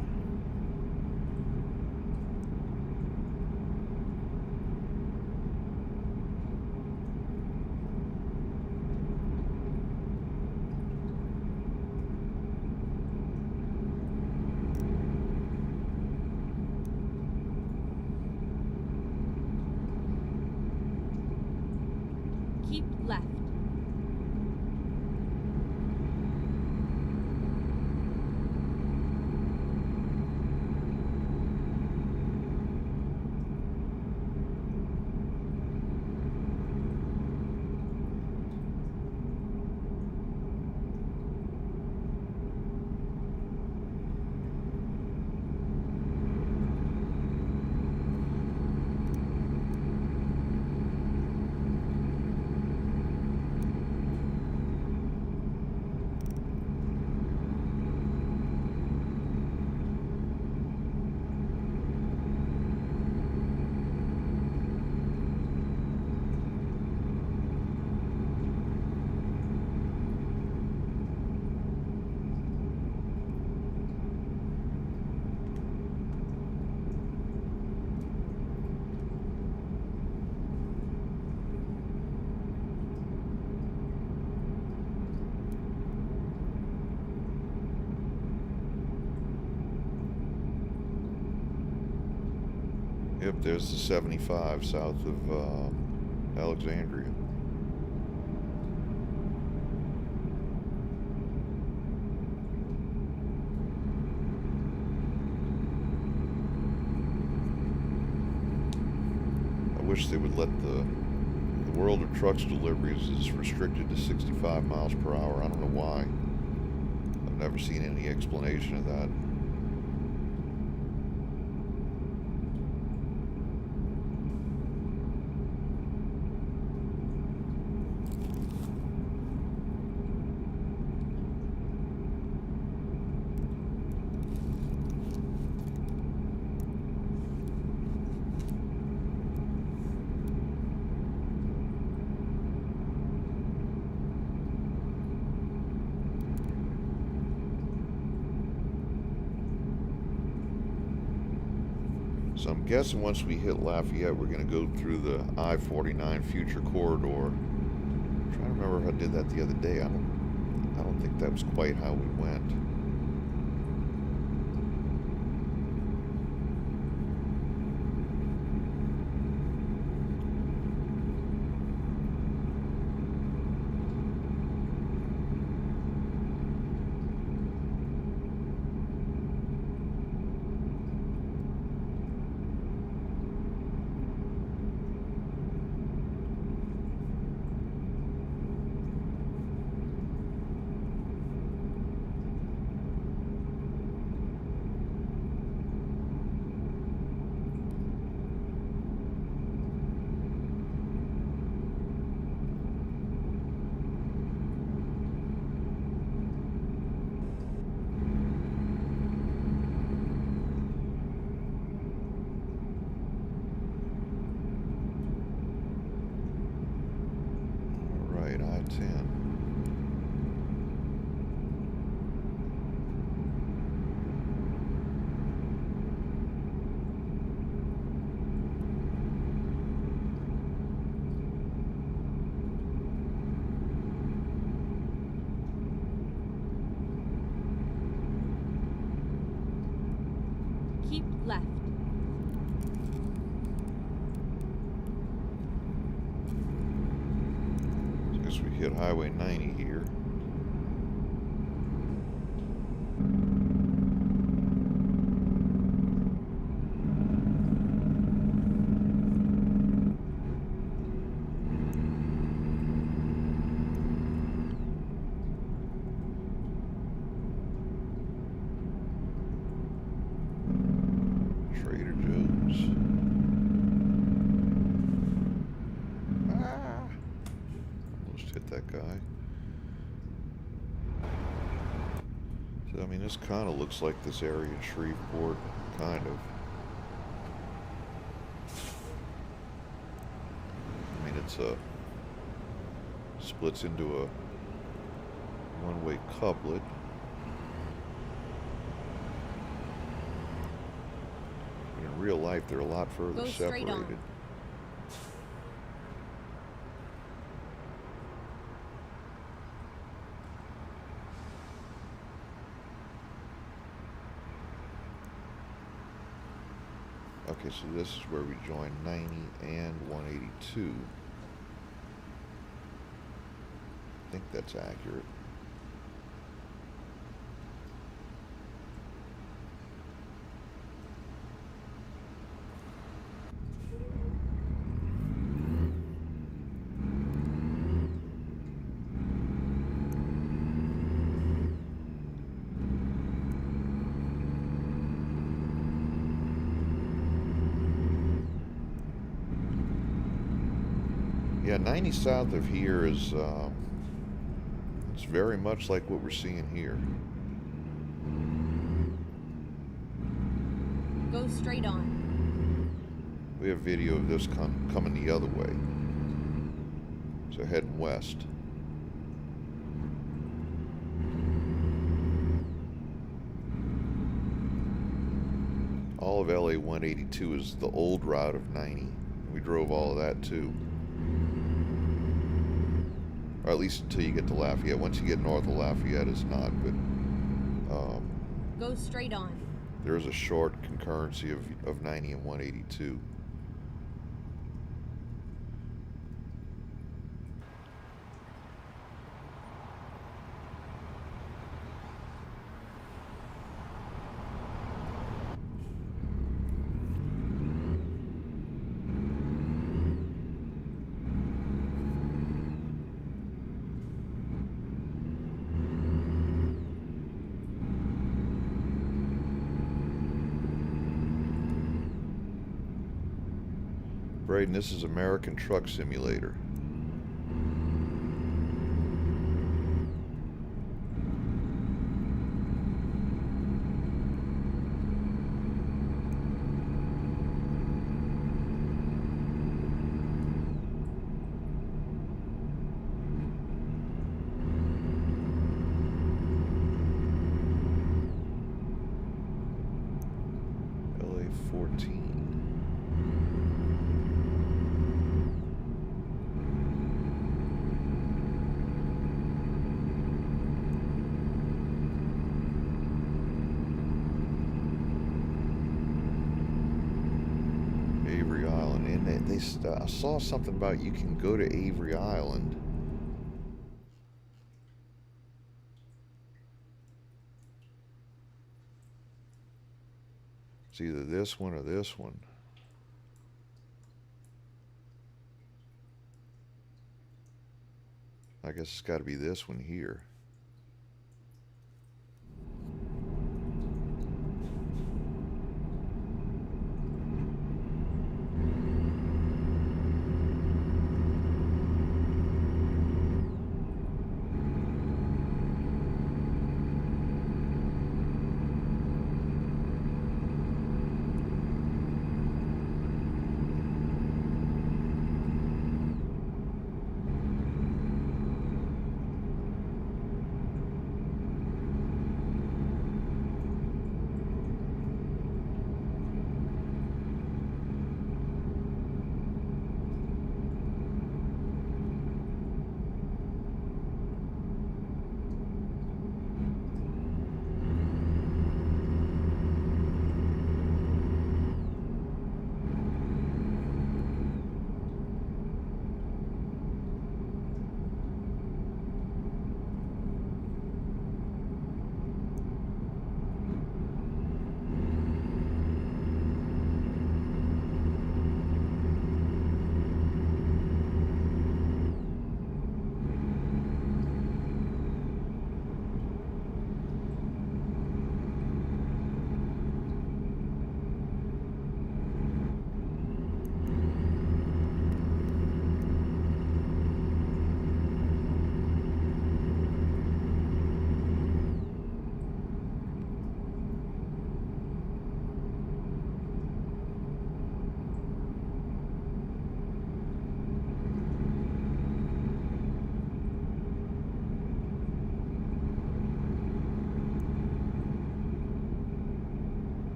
Yep, there's the 75 south of Alexandria. I wish they would let the world of trucks deliveries is restricted to 65 miles per hour. I don't know why. I've never seen any explanation of that. So I'm guessing once we hit Lafayette, we're going to go through the I-49 future corridor. I'm trying to remember if I did that the other day. I don't think that was quite how we went. I-10. Keep left. I guess we hit Highway 90 here. Trader Joe's. Ah! Almost hit that guy. So, I mean, this kind of looks like this area in Shreveport. Kind of. I mean, it's splits into a one-way couplet. But in real life, they're a lot further Go straight separated. on. Okay, so this is where we join 90 and 182. I think that's accurate. Yeah, 90 south of here is, it's very much like what we're seeing here. Go straight on. We have video of this coming the other way. So heading west. All of LA 182 is the old route of 90. We drove all of that too. Or at least until you get to Lafayette. Once you get north of Lafayette, it's not. But Go straight on. There's a short concurrency of 90 and 182. Braden, this is American Truck Simulator. LA 14. I saw something about you can go to Avery Island. It's either this one or this one. I guess it's got to be this one here.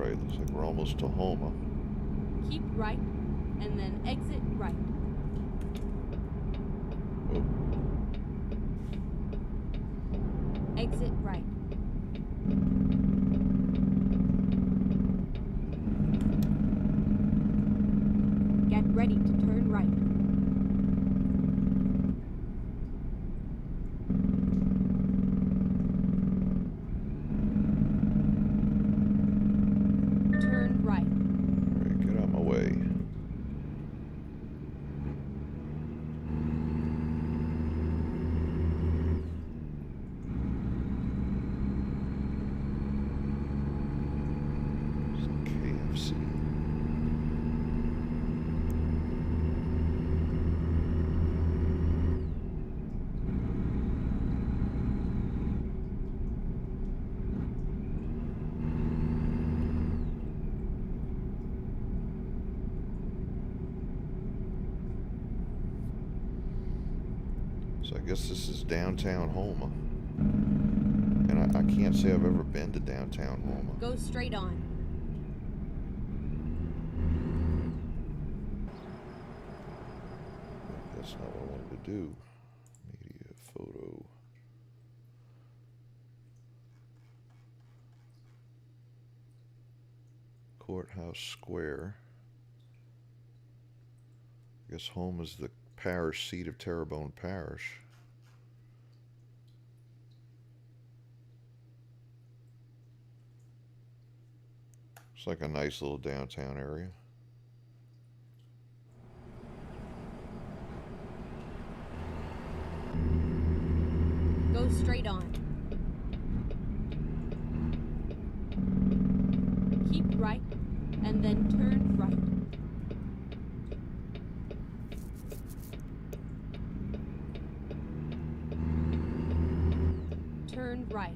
Looks like we're almost to Houma. Keep right, and then exit right. Oh. Exit right. Get ready to turn right. Turn right. All right, get out of my way. So I guess this is downtown Houma. And I can't say I've ever been to downtown Houma. Go straight on. That's not what I wanted to do. Media, photo. Courthouse Square. I guess Houma is the parish seat of Terrebonne Parish. It's like a nice little downtown area. Go straight on. Keep right, and then turn right. Turn right.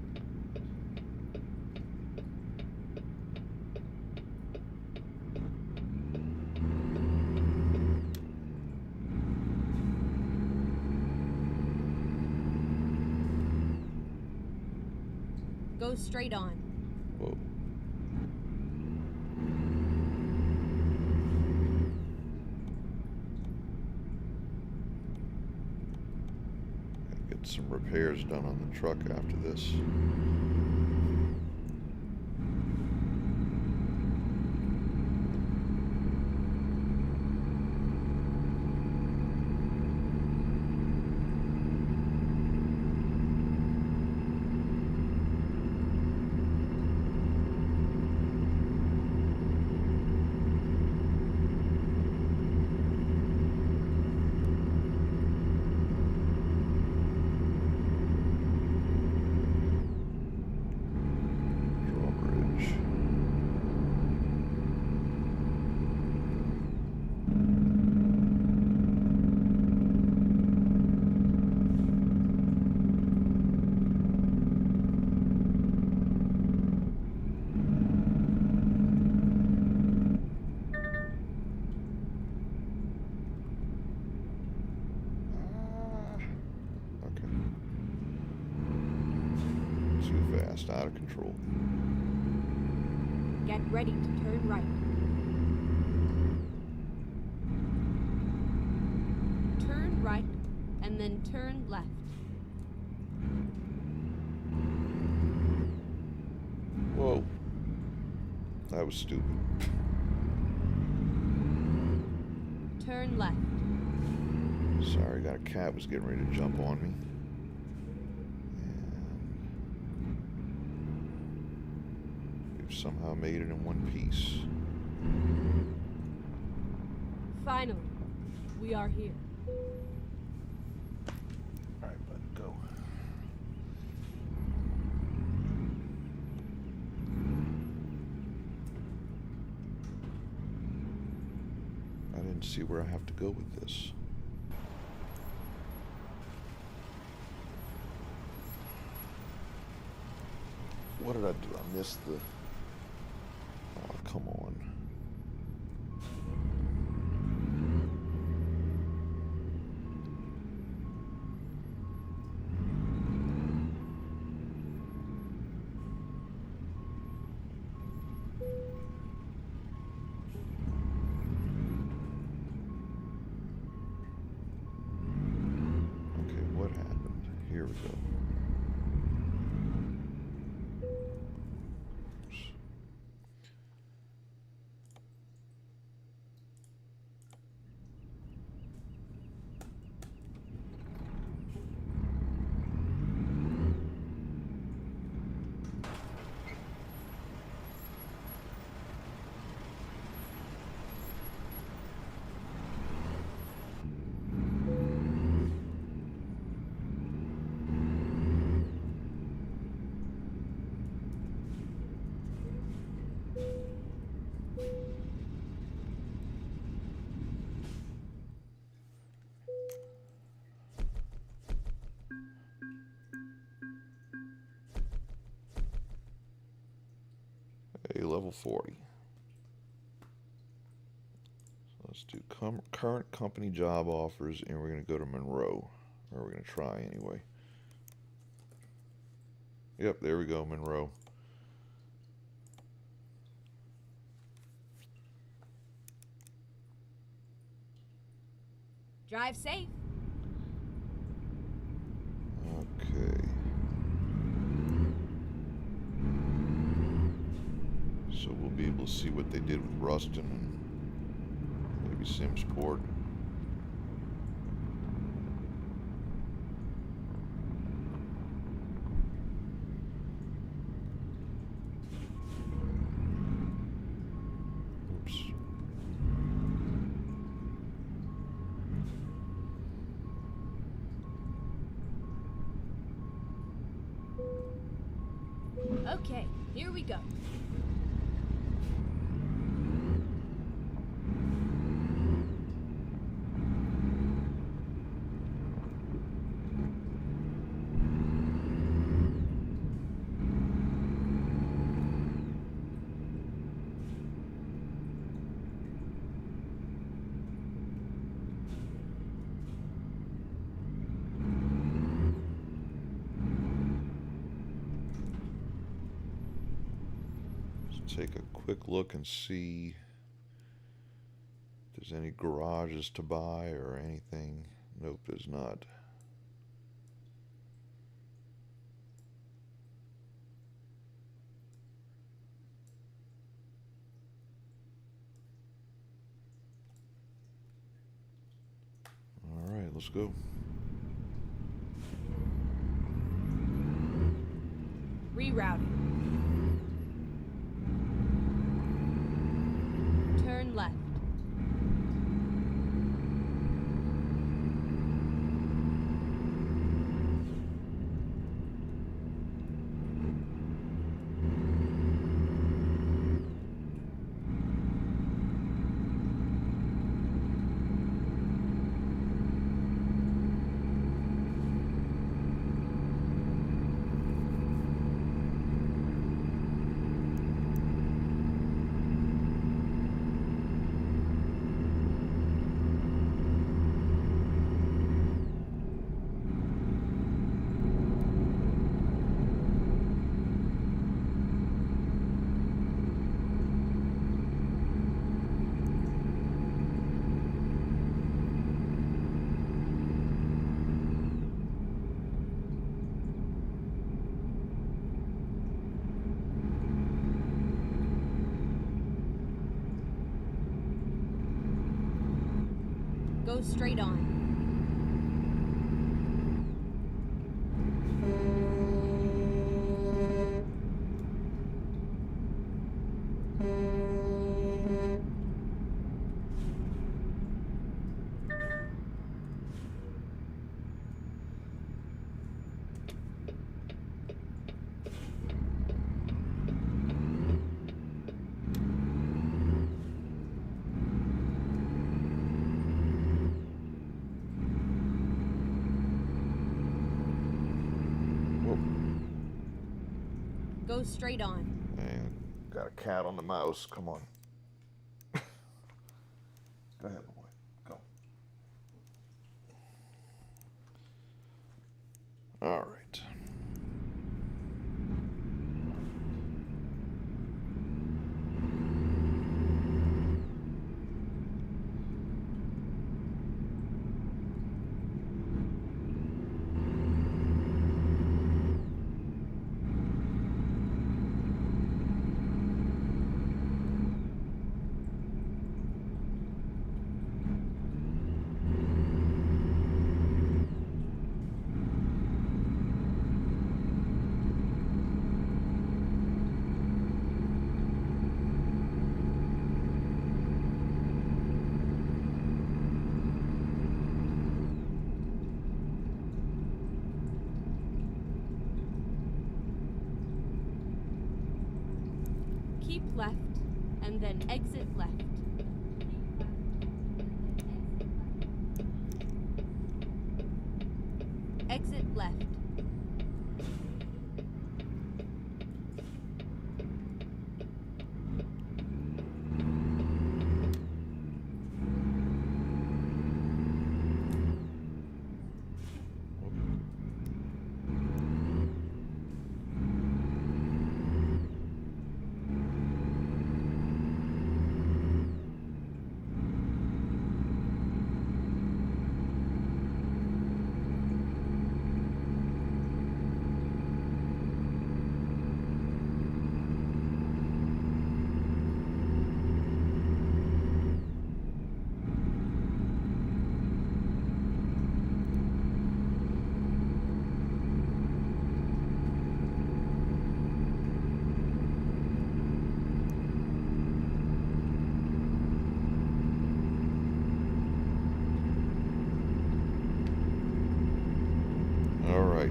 Go straight on. Whoa. Gotta get some repairs done on the truck after this. Out of control. Get ready to turn right. Turn right, and then turn left. Whoa. That was stupid. Turn left. Sorry, got a cat was getting ready to jump on me. Somehow made it in one piece. Finally, we are here. All right, bud, go. I didn't see where I have to go with this. What did I do? I missed the... Oh, come on. Okay, what happened? Here we go. Level 40. So let's do current company job offers, and we're going to go to Monroe. Or we're going to try anyway. Yep, there we go, Monroe. Drive safe. Okay. So we'll be able to see what they did with Ruston and maybe Simsport. Oops. Okay, here we go. Take a quick look and see if there's any garages to buy or anything. Nope, there's not. All right, let's go. Rerouting. Turn left. Go straight on. Go straight on. And got a cat on the mouse. Come on. Go ahead, boy. Go. All right. Keep left, and then exit left. Exit left.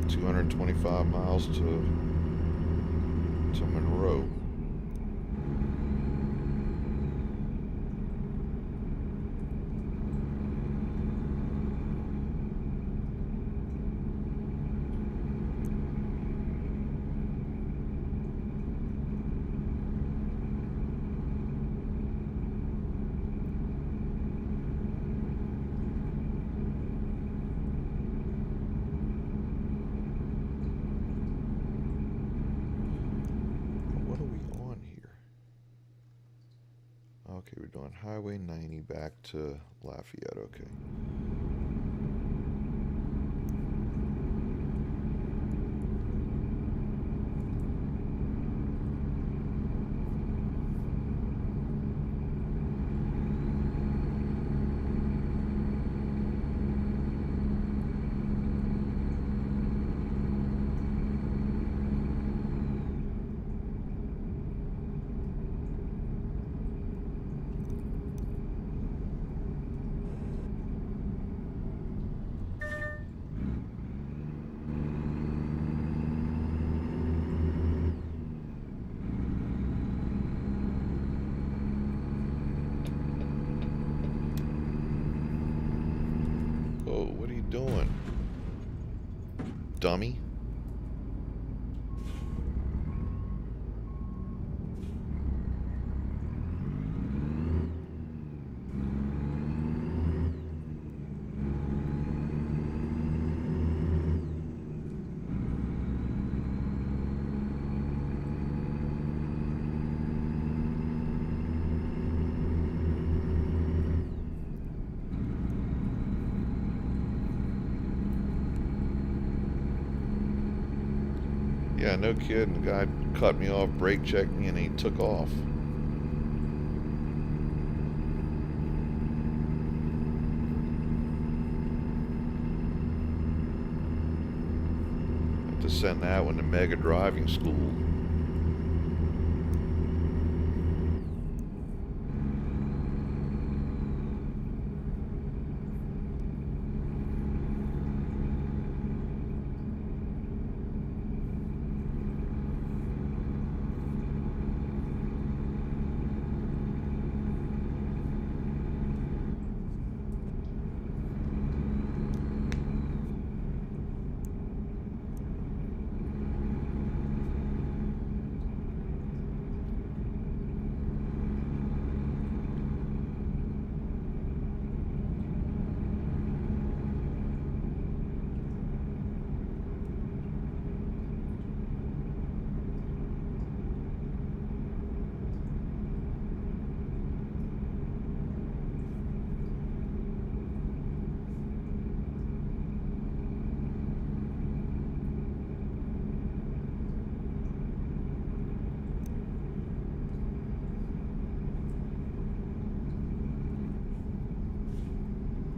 like 225 miles to Monroe. Okay, we're doing Highway 90 back to Lafayette, okay. Oh, what are you doing, dummy? Yeah, no kidding. The guy cut me off, brake checked me, and he took off. Have to send that one to Mega Driving School.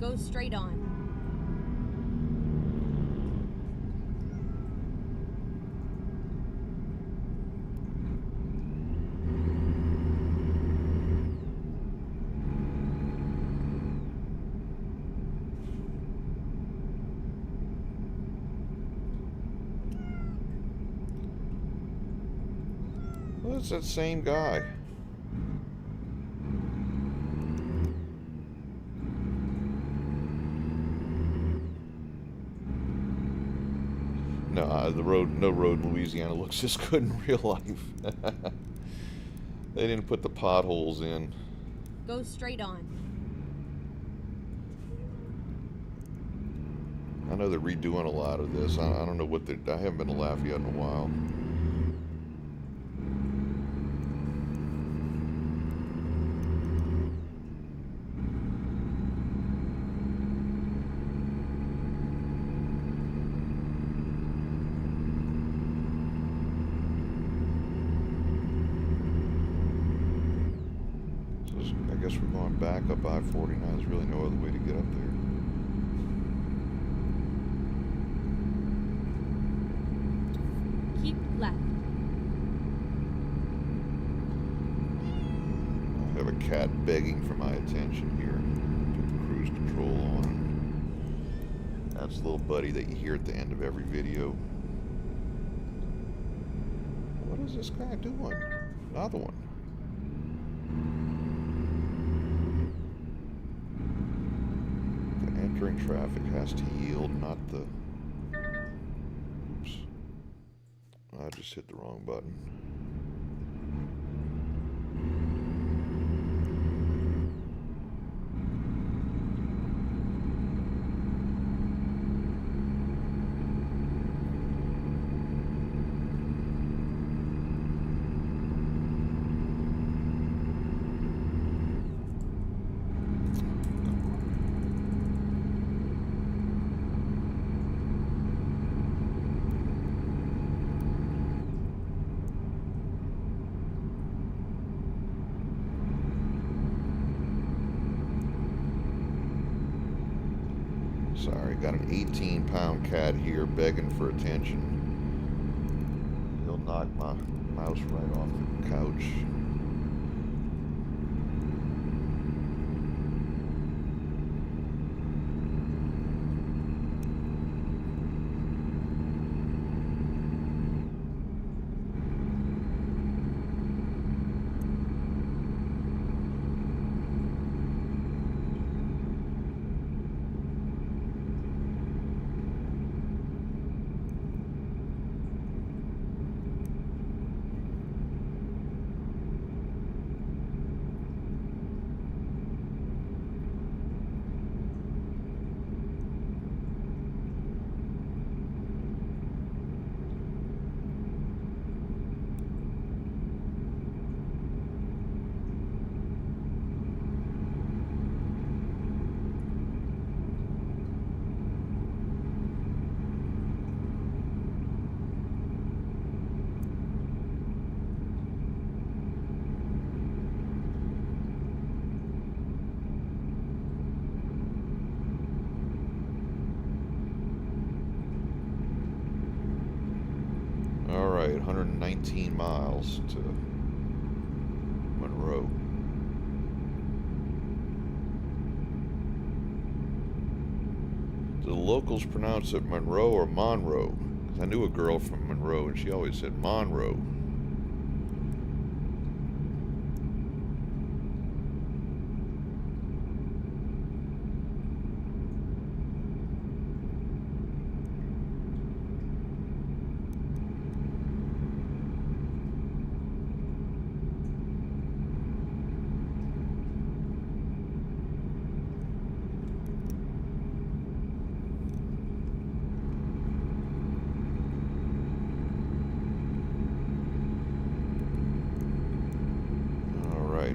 Go straight on. Well, it's that same guy. No, no road in Louisiana looks this good in real life. They didn't put the potholes in. Go straight on. I know they're redoing a lot of this. I don't know what they're... I haven't been to Lafayette in a while. I guess we're going back up I-49. There's really no other way to get up there. Keep left. I have a cat begging for my attention here. Put the cruise control on. That's the little buddy that you hear at the end of every video. What is this guy doing? Another one. The entering traffic has to yield, not the... Oops. I just hit the wrong button. Sorry, got an 18-pound cat here begging for attention. He'll knock my mouse right off the couch. Alright, 119 miles to Monroe. Do the locals pronounce it Monroe or Monroe? 'Cause I knew a girl from Monroe and she always said Monroe.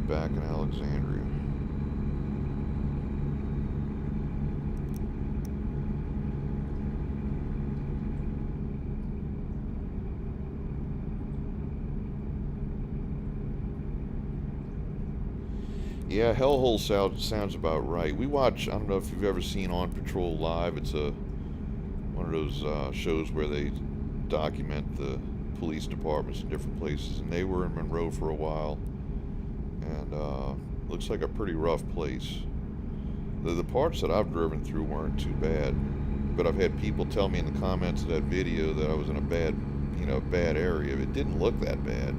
Back in Alexandria. Yeah, Hellhole sounds about right. We watch, I don't know if you've ever seen On Patrol Live. It's one of those shows where they document the police departments in different places, and they were in Monroe for a while. And looks like a pretty rough place. The parts that I've driven through weren't too bad, but I've had people tell me in the comments of that video that I was in a bad area. It didn't look that bad,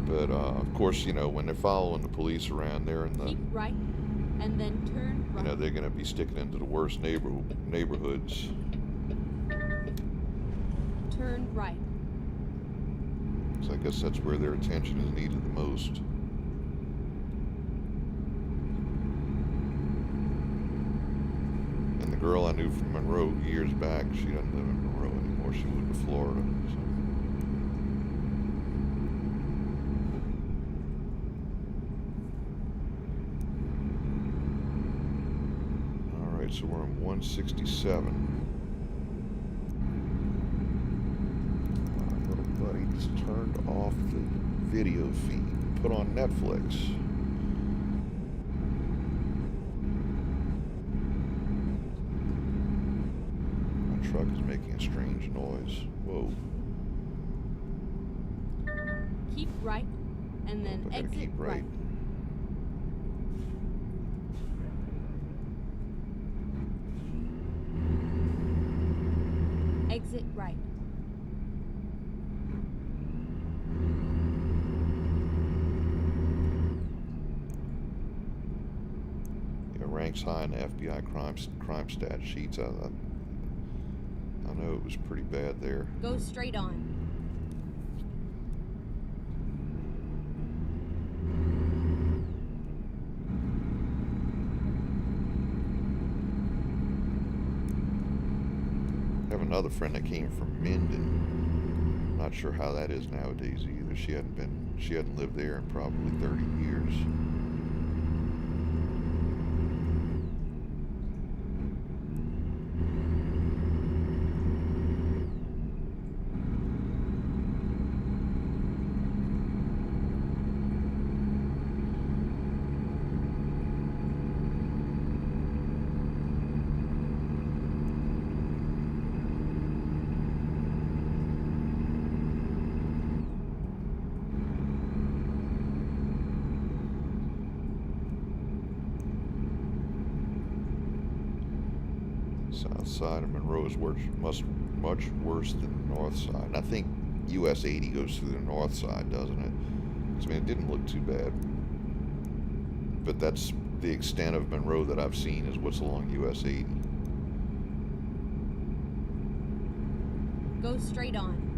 but of course, when they're following the police around, they're in the keep right, and then turn right. They're going to be sticking into the worst neighborhoods. Turn right. So I guess that's where their attention is needed the most. And the girl I knew from Monroe years back, she doesn't live in Monroe anymore. She moved to Florida. So. All right, so we're in 167. Buddy just turned off the video feed, put on Netflix. My truck is making a strange noise. Whoa. Keep right, and then I gotta exit keep right. Exit right. Yeah, ranks high in the FBI crime stat sheets. I know it was pretty bad there. Go straight on. I have another friend that came from Minden. Not sure how that is nowadays either. She hadn't lived there in probably 30 years. South side of Monroe is much worse than the north side. And I think US 80 goes through the north side, doesn't it? 'Cause, I mean, it didn't look too bad. But that's the extent of Monroe that I've seen is what's along US 80. Go straight on.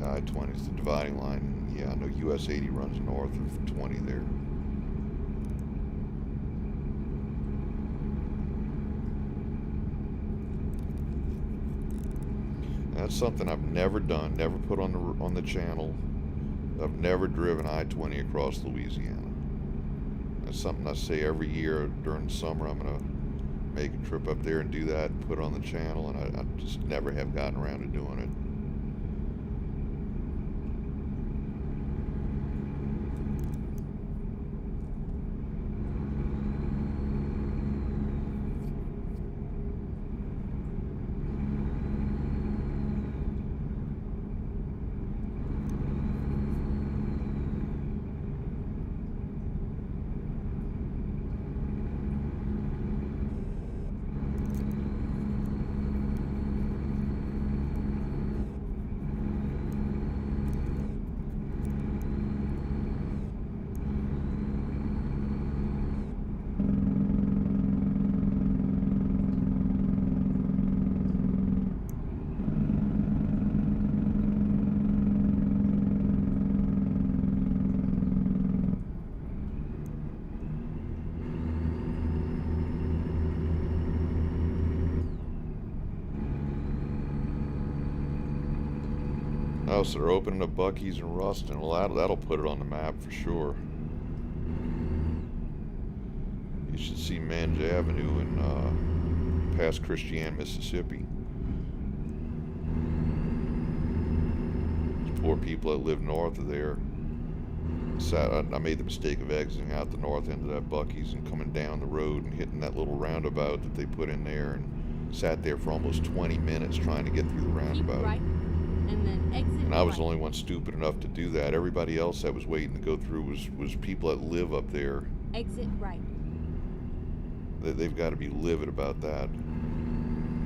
I-20 is the dividing line. Yeah, I know US 80 runs north of 20 there. That's something I've never done, never put on the channel. I've never driven I-20 across Louisiana. That's something I say every year during the summer. I'm gonna make a trip up there and do that and put it on the channel, and I just never have gotten around to doing it. Oh, so they're opening up Buc-ee's in Ruston. Well, that'll put it on the map for sure. You should see Mange Avenue in past Christian, Mississippi. These poor people that live north of there. I made the mistake of exiting out the north end of that Buc-ee's and coming down the road and hitting that little roundabout that they put in there, and sat there for almost 20 minutes trying to get through the roundabout. Keep right, and then exit And I was the right. only one stupid enough to do that. Everybody else that was waiting to go through was people that live up there. Exit right. They've got to be livid about that.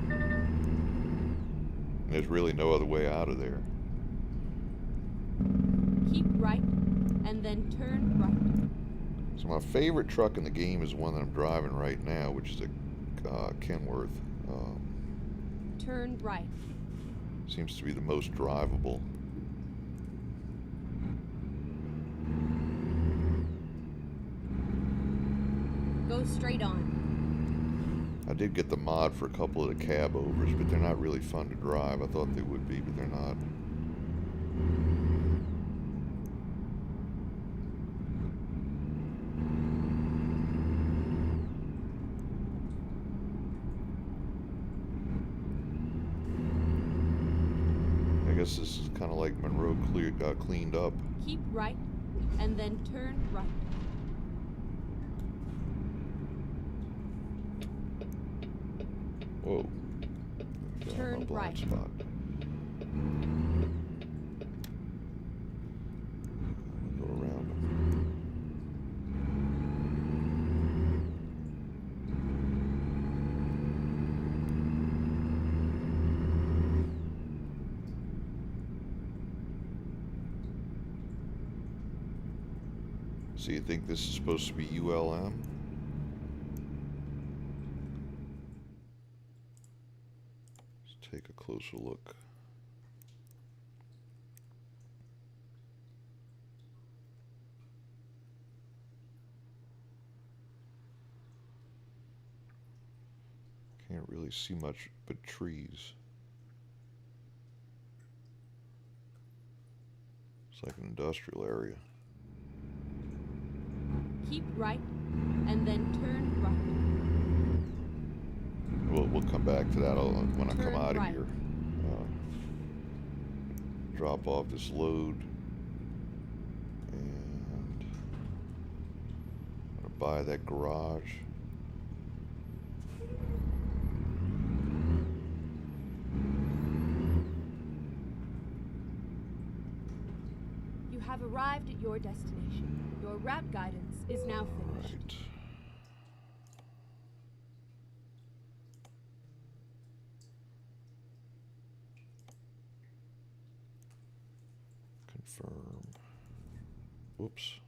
And there's really no other way out of there. Keep right, and then turn right. So my favorite truck in the game is the one that I'm driving right now, which is a Kenworth. Turn right. Seems to be the most drivable. Go straight on. I did get the mod for a couple of the cab overs, but they're not really fun to drive. I thought they would be, but they're not. guess this is kind of like Monroe got cleaned up. Keep right, and then turn right. Whoa. Okay, I'm in a blind Turn right. spot. Go around them. So you think this is supposed to be ULM? Let's take a closer look. Can't really see much but trees. It's like an industrial area. Keep right, and then turn right. We'll come back to that when I come Turn out of right. here. Drop off this load. And I'm gonna buy that garage. You have arrived at your destination. Your route guidance is now finished. Right. Confirm. Whoops.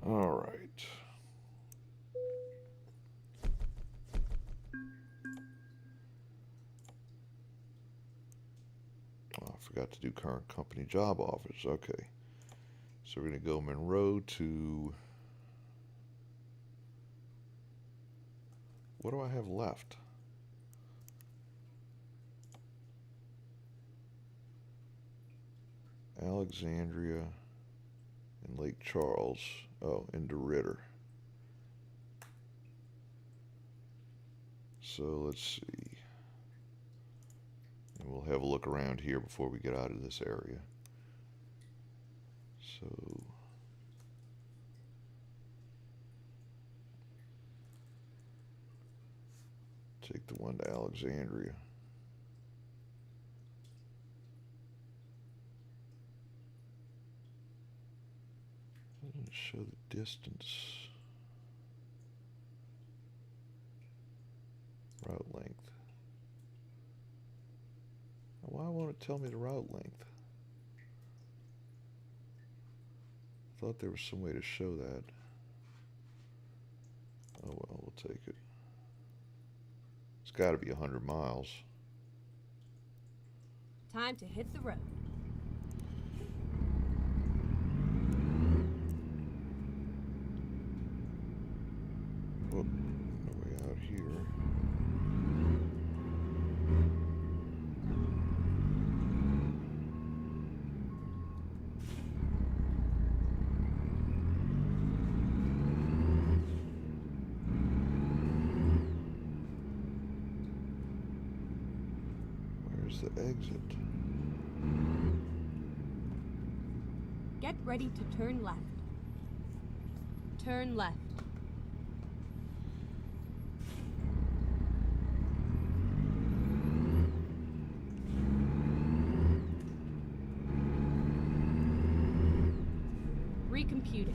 All right. Oh, I forgot to do current company job offers. Okay. So we're going to go Monroe to... What do I have left? Alexandria and Lake Charles. Oh, and DeRidder. So let's see. And we'll have a look around here before we get out of this area. So take the one to Alexandria. Doesn't show the distance. Route length. Why won't it tell me the route length? I thought there was some way to show that. Oh well, we'll take it. It's got to be 100 miles. Time to hit the road. Whoop, no way out here. Where's the exit? Get ready to turn left. Turn left. Recomputing.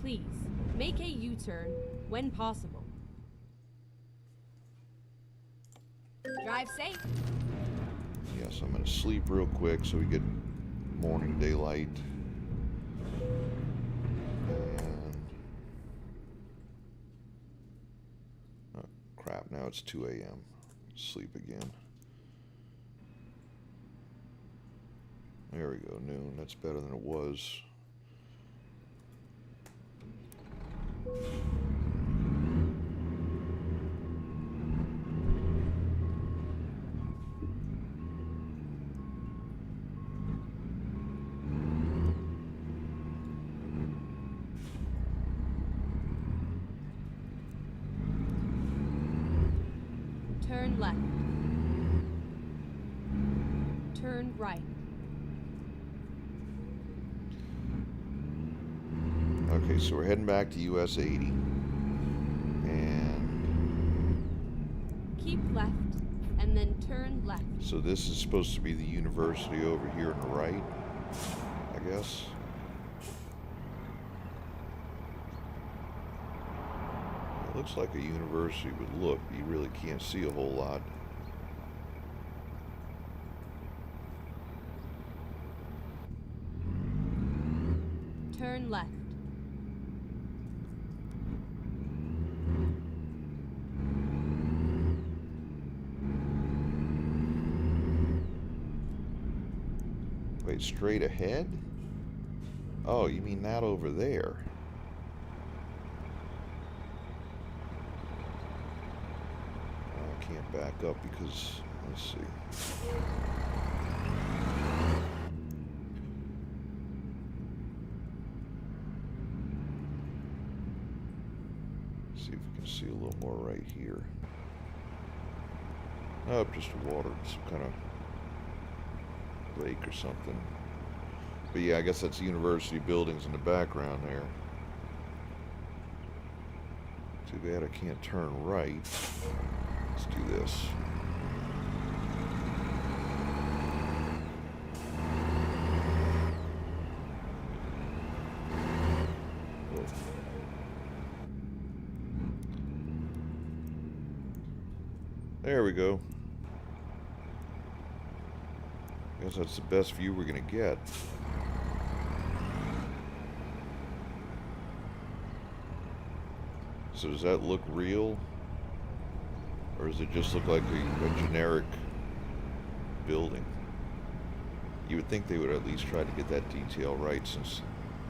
Please, make a U-turn when possible. Drive safe. Yes, I'm going to sleep real quick so we get morning daylight. And... oh, crap, now it's 2 a.m. Sleep again. There we go, noon. That's better than it was. Turn left. Turn right. Okay, so we're heading back to US 80. And Keep left, and then turn left. so this is supposed to be the university over here on the right, I guess. It looks like a university would look. You really can't see a whole lot. Turn left. Wait, straight ahead? Oh, you mean that over there? I can't back up because, let's see. See if we can see a little more right here. Oh, just water, some kind of lake or something. But yeah, I guess that's university buildings in the background there. Too bad I can't turn right. Let's do this. Whoa. There we go. Guess that's the best view we're gonna get. So does that look real? Or does it just look like a generic building? You would think they would at least try to get that detail right, since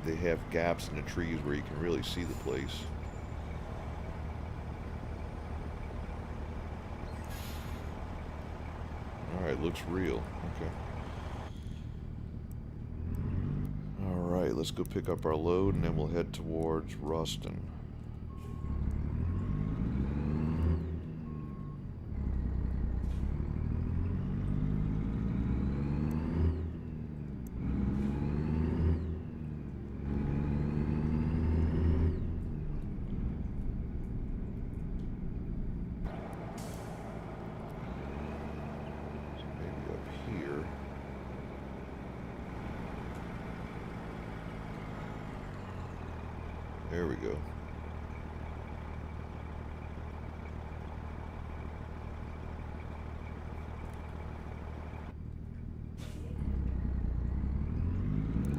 they have gaps in the trees where you can really see the place. Alright, looks real. Okay. Alright, let's go pick up our load and then we'll head towards Ruston. There we go.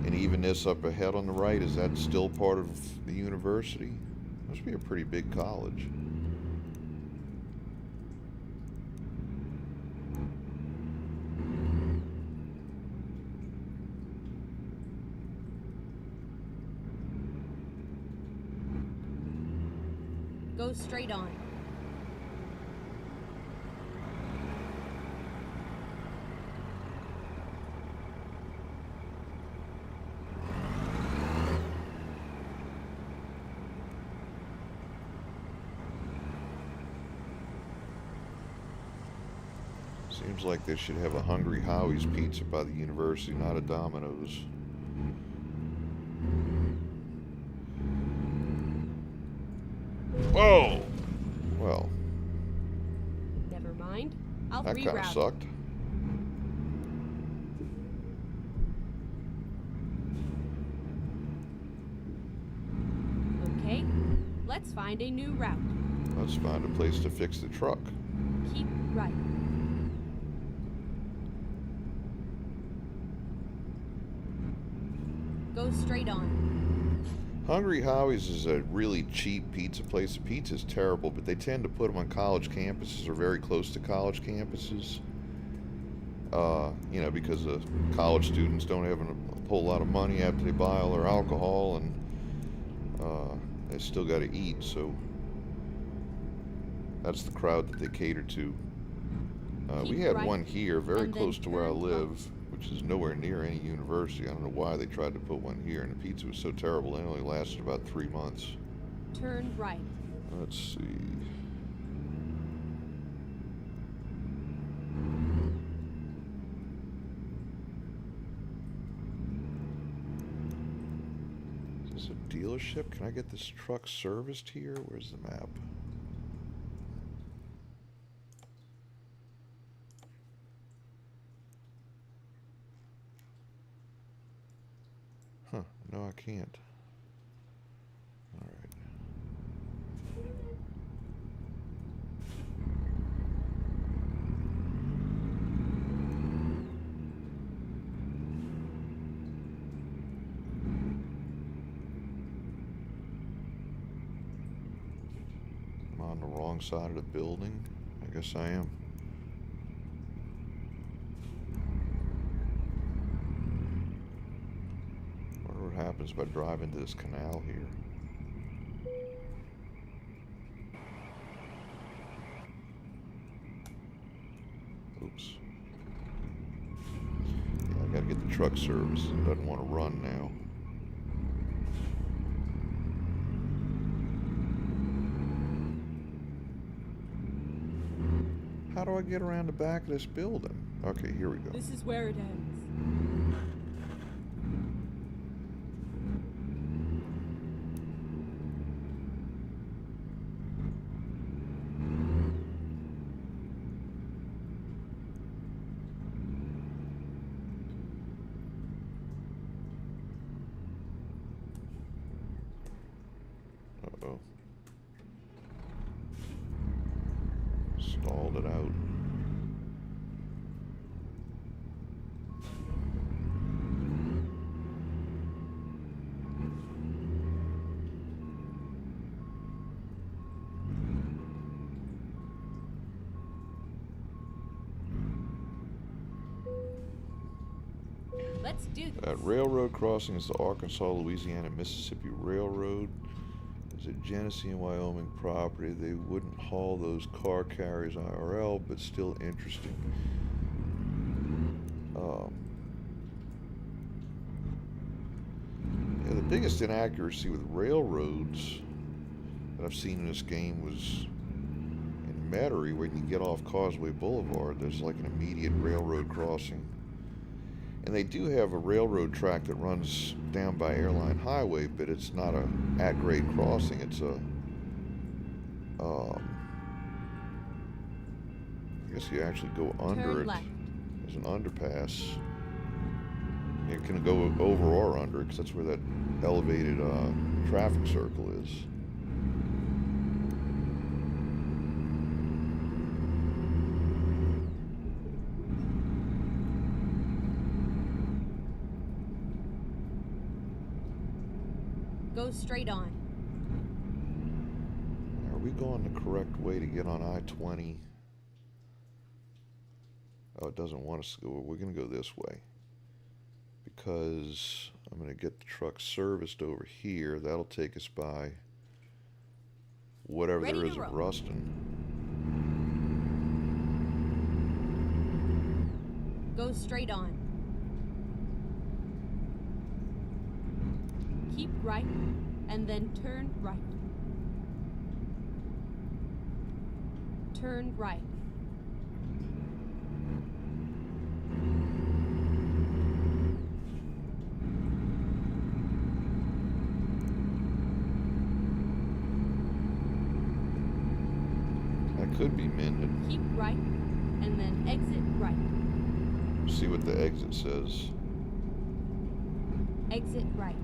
And even this up ahead on the right, is that still part of the university? Must be a pretty big college. Go straight on. Seems like they should have a Hungry Howie's pizza by the university, not a Domino's. Whoa! Well, Never mind. I'll that kind of reroute. sucked. Okay, let's find a new route. Let's find a place to fix the truck. Keep right. Go straight on. Hungry Howie's is a really cheap pizza place. The pizza's terrible, but they tend to put them on college campuses or very close to college campuses. You know, because college students don't have a whole lot of money after they buy all their alcohol, and they still got to eat. So that's the crowd that they cater to. We had one here very close to where I live, which is nowhere near any university. I don't know why they tried to put one here, and the pizza was so terrible it only lasted about 3 months. Turn right. Let's see. Is this a dealership? Can I get this truck serviced here? Where's the map? Huh, no I can't. Alright. I'm on the wrong side of the building? I guess I am. Happens by driving to this canal here. Oops. Yeah, I gotta get the truck serviced. It doesn't want to run now. How do I get around the back of this building? Okay, here we go. This is where it ends. Uh-oh. Stalled it out. Let's do this. That railroad crossing is the Arkansas, Louisiana, Mississippi Railroad. It's a Genesee and Wyoming property. They wouldn't haul those car carriers IRL, but still interesting. Yeah, the biggest inaccuracy with railroads that I've seen in this game was in Metairie, when you get off Causeway Boulevard, there's like an immediate railroad crossing. And they do have a railroad track that runs down by Airline Highway, but it's not a at-grade crossing. It's a, I guess you actually go under Turn it. left. There's an underpass. You can go over or under it, because that's where that elevated traffic circle is. Go straight on. Are we going the correct way to get on I-20? Oh, it doesn't want us to go. We're going to go this way, because I'm going to get the truck serviced over here. That'll take us by whatever there is at Ruston. Go straight on. Keep right, and then turn right. Turn right. That could be mended. Keep right, and then exit right. See what the exit says. Exit right.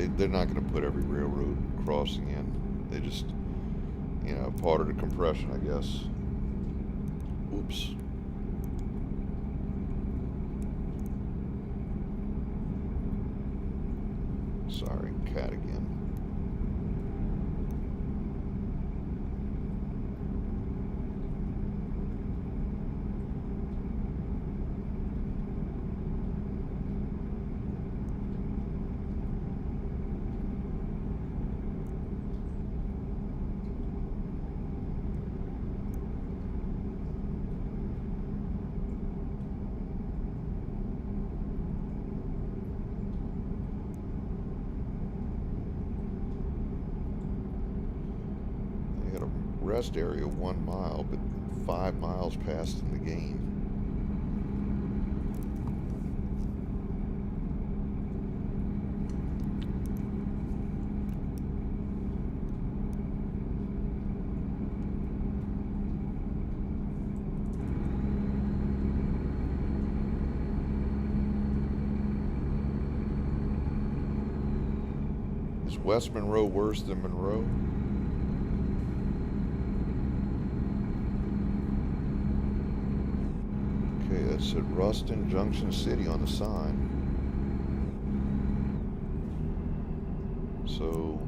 they're not going to put every railroad crossing in. They just, you know, part of the compression, I guess. Oops. Sorry, cat again. Rest area 1 mile, but 5 miles passed in the game. Is West Monroe worse than Monroe? Okay, that said Ruston, Junction City on the sign. So,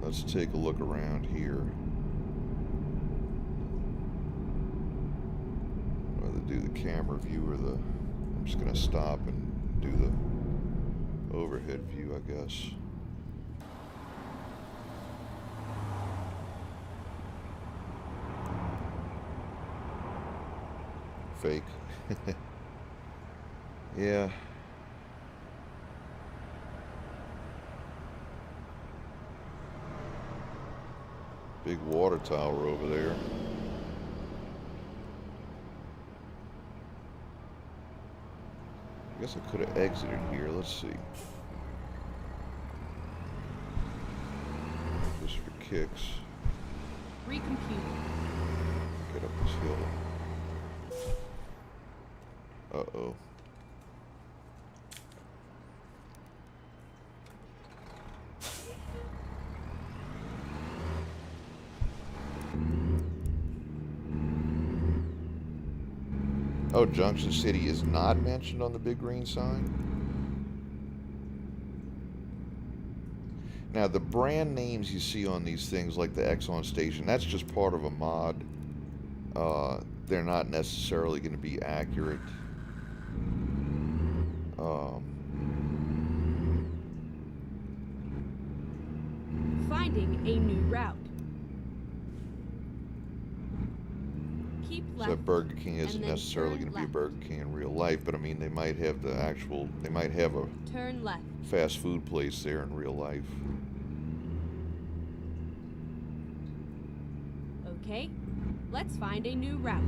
let's take a look around here. Whether do the camera view or the... I'm just going to stop and do the overhead view, I guess. Fake. Yeah. Big water tower over there. I guess I could have exited here. Let's see. Just for kicks. Recomputing. Get up this hill. Uh-oh. Oh, Junction City is not mentioned on the big green sign? Now, the brand names you see on these things, like the Exxon station, that's just part of a mod. They're not necessarily going to be accurate. Finding a new route. Keep left. So Burger King isn't and then necessarily turn going to be a left. Burger King in real life, but I mean, they might have the actual, they might have a Turn left. fast food place there in real life. Okay, let's find a new route.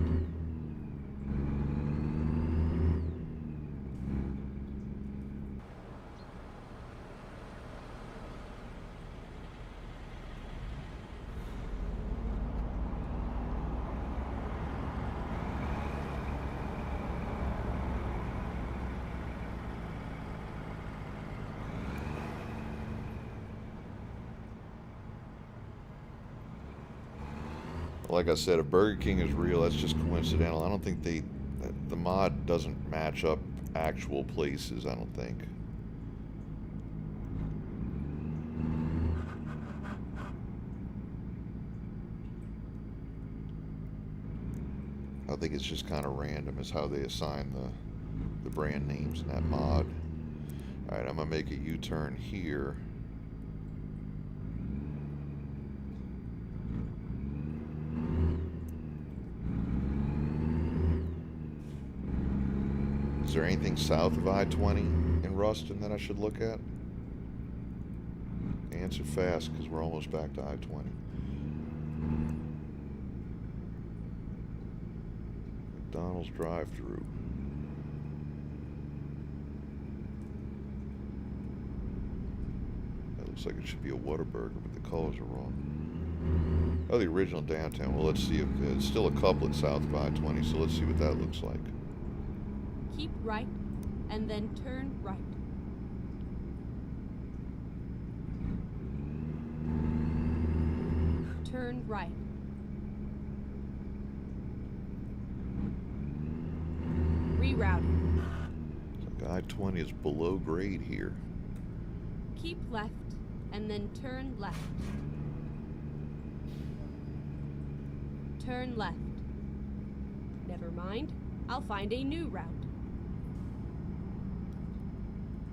Like I said, if Burger King is real, that's just coincidental. I don't think the mod doesn't match up actual places, I don't think. I think it's just kind of random is how they assign the brand names in that mod. Alright, I'm going to make a U-turn here. Is there anything south of I-20 in Ruston that I should look at? Answer fast, because we're almost back to I-20. McDonald's drive-thru. That looks like it should be a Whataburger, but the colors are wrong. Oh, the original downtown. Well, let's see if it's still a couplet south of I-20, so let's see what that looks like. Keep right, and then turn right. turn right. Rerouting. It's like I-20 is below grade here. Keep left, and then turn left. Turn left. Never mind, I'll find a new route.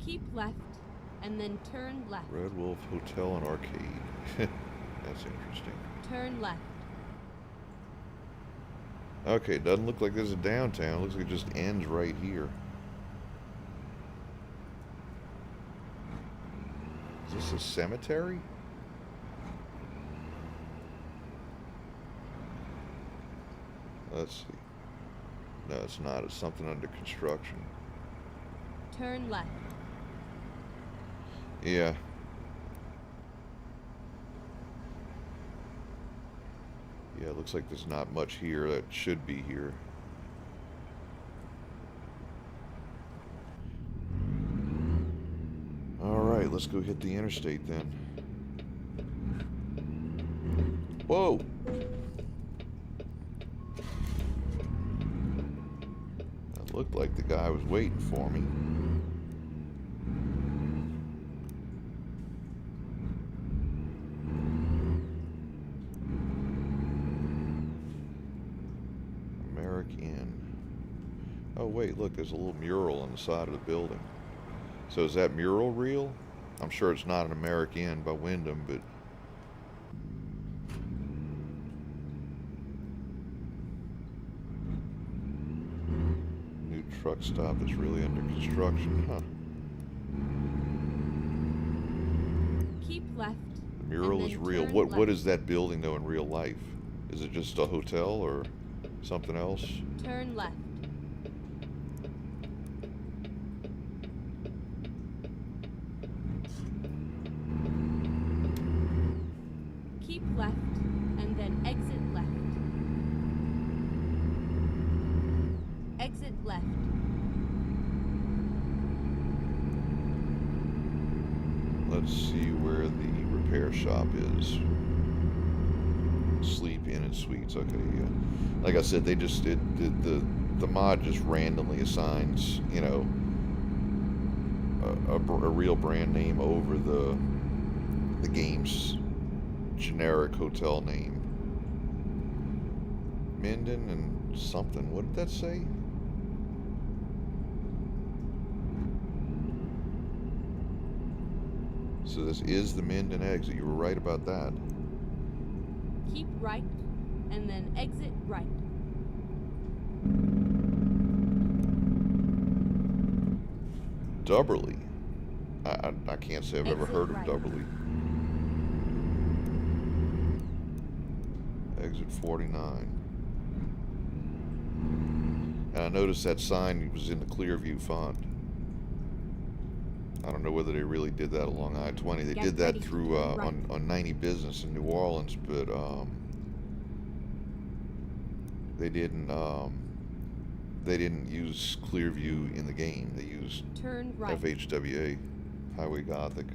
Keep left, and then turn left. Red Wolf Hotel and Arcade. That's interesting. Turn left. Okay, doesn't look like there's a downtown. Looks like it just ends right here. Is this a cemetery? Let's see. No, it's not. It's something under construction. Turn left. Yeah. Yeah, it looks like there's not much here that should be here. Alright, let's go hit the interstate then. Whoa! That looked like the guy was waiting for me. Oh wait, look, there's a little mural on the side of the building. So is that mural real? I'm sure it's not an American Inn by Wyndham, but... New truck stop that's really under construction, huh? Keep left. The mural is real. What is that building though in real life? Is it just a hotel or something else? Turn left. Keep left, and then exit left. Exit left. Let's see where the repair shop is. Sleep Inn and Suites. Okay, yeah. Like I said, they just the mod just randomly assigns, you know, a real brand name over the game's generic hotel name. Minden and something. What did that say? So this is the Minden exit. You were right about that. Keep right, and then exit right. Dubberly. I can't say I've ever heard of Dubberly. Exit 49. And I noticed that sign was in the Clearview font. I don't know whether they really did that along I-20. They did that through on 90 Business in New Orleans, but they didn't use Clearview in the game. They used FHWA, Highway Gothic.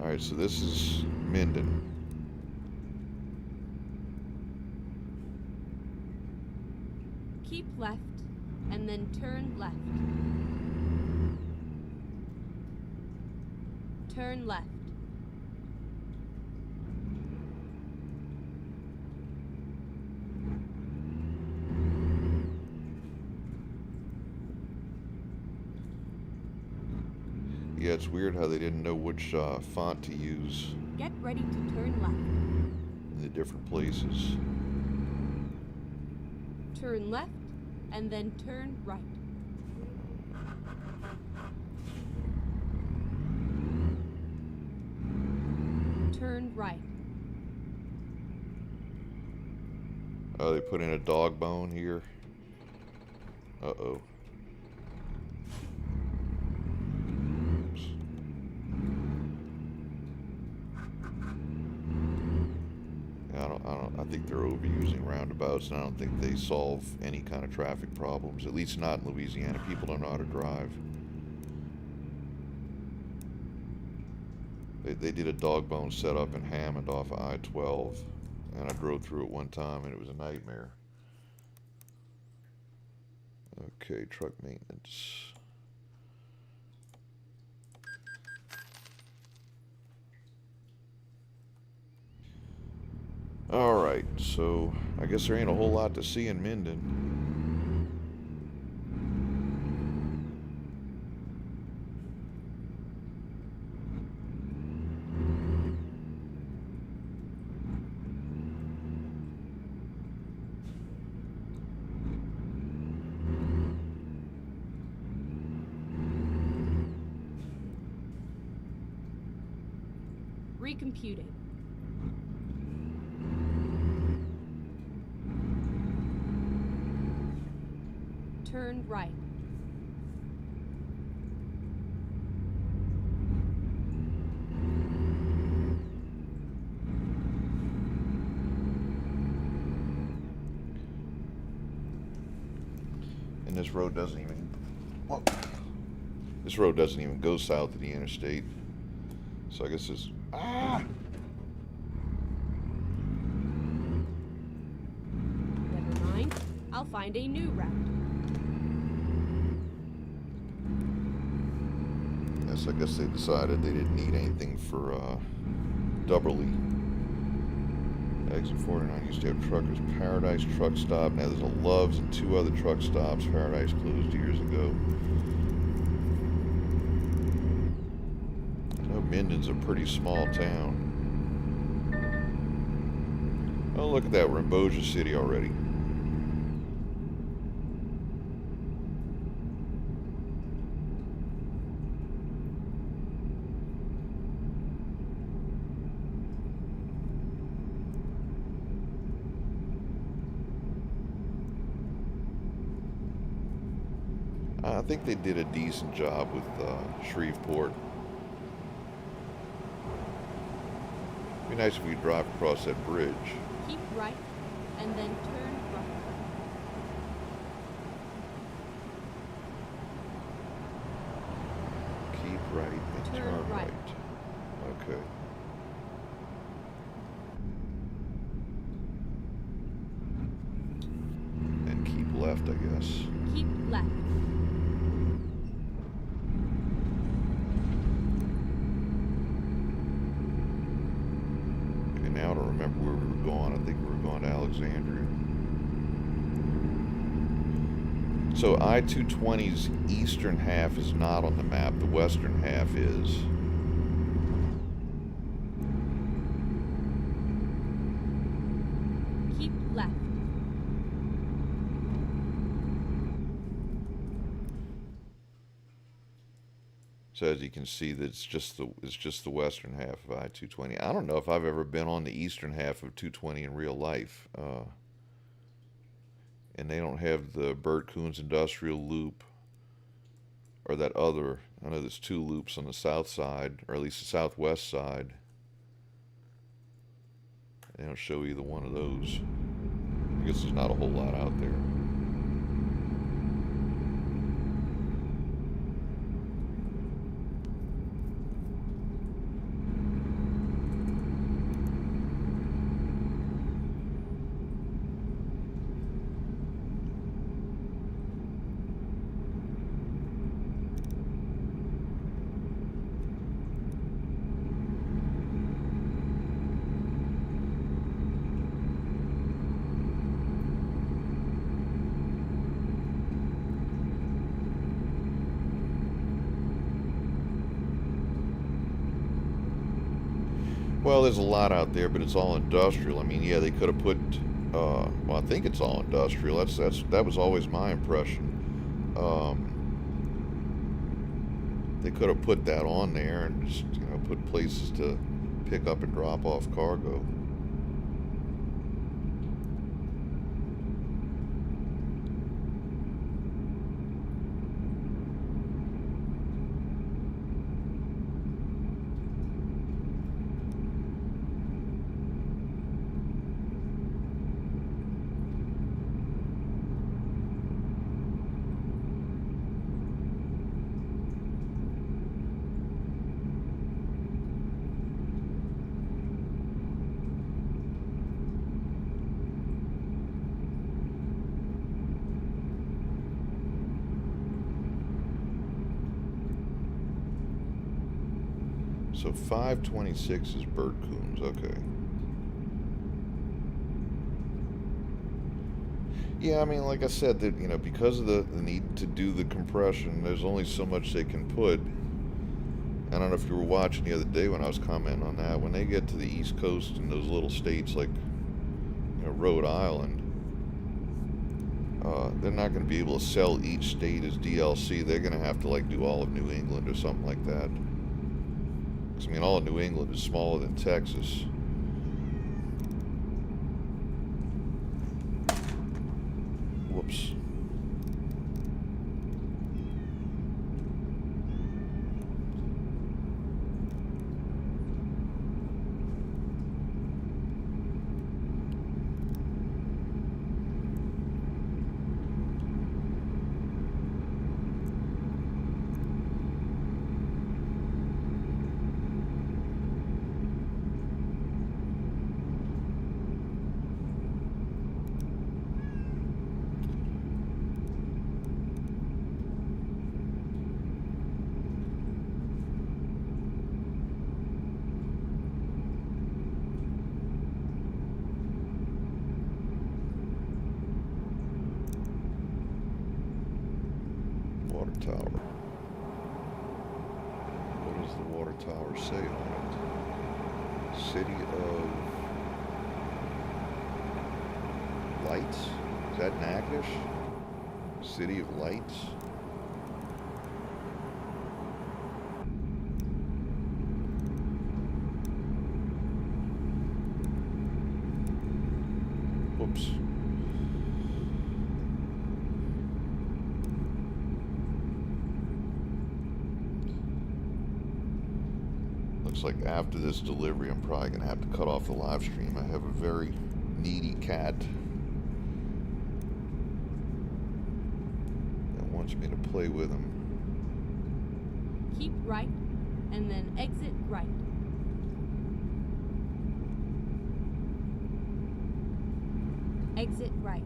All right, so this is Minden. Keep left, and then turn left. Turn left. Yeah, it's weird how they didn't know which font to use. Get ready to turn left. In the different places. Turn left, and then turn right. Turn right. Oh, they put in a dog bone here. Uh-oh. Oops. I think they're overusing roundabouts, and I don't think they solve any kind of traffic problems, at least not in Louisiana. People don't know how to drive. They did a dog bone setup in Hammond off of I-12, and I drove through it one time, and it was a nightmare. Okay, truck maintenance. Alright, so I guess there ain't a whole lot to see in Minden. Recomputing. Turn right. And this road doesn't even, well, this road doesn't even go south of the interstate. So I guess it's, Never mind. I'll find a new route. yes, I guess they decided they didn't need anything for Dubberly. Exit 49 used to have Truckers Paradise truck stop. Now there's a Love's and 2 other truck stops. Paradise closed years ago. Oh, Minden's a pretty small town. Oh, look at that. We're in Bossier City already. I think they did a decent job with Shreveport. It'd be nice if we could drive across that bridge. Keep right, and then turn right. Keep right and turn right. Okay. And keep left, I guess. Keep left. Now to remember where we were going. I think we were going to Alexandria. So I-220's eastern half is not on the map. The western half is. Keep left. So as you can see, that it's just the western half of I-220. I don't know if I've ever been on the eastern half of 220 in real life. And they don't have the Bert Coons Industrial Loop or that other. I know there's 2 loops on the south side, or at least the southwest side. They don't show either one of those. I guess there's not a whole lot out there. Well, there's a lot out there, but it's all industrial. I mean, yeah, they could have put, well, I think it's all industrial. That was always my impression. They could have put that on there and just, put places to pick up and drop off cargo. So 526 is bird coons, okay. Yeah, I mean, like I said, that, you know, because of the need to do the compression, there's only so much they can put. I don't know if you were watching the other day when I was commenting on that. When they get to the East Coast and those little states like, you know, Rhode Island, they're not going to be able to sell each state as DLC. They're going to have to like do all of New England or something like that. 'Cause, I mean, all of New England is smaller than Texas. Whoops. Water tower. What does the water tower say on it? City of Lights? Is that Natchitoches? City of Lights? Whoops. Looks like after this delivery, I'm probably going to have to cut off the live stream. I have a very needy cat that wants me to play with him. Keep right, and then exit right. Exit right.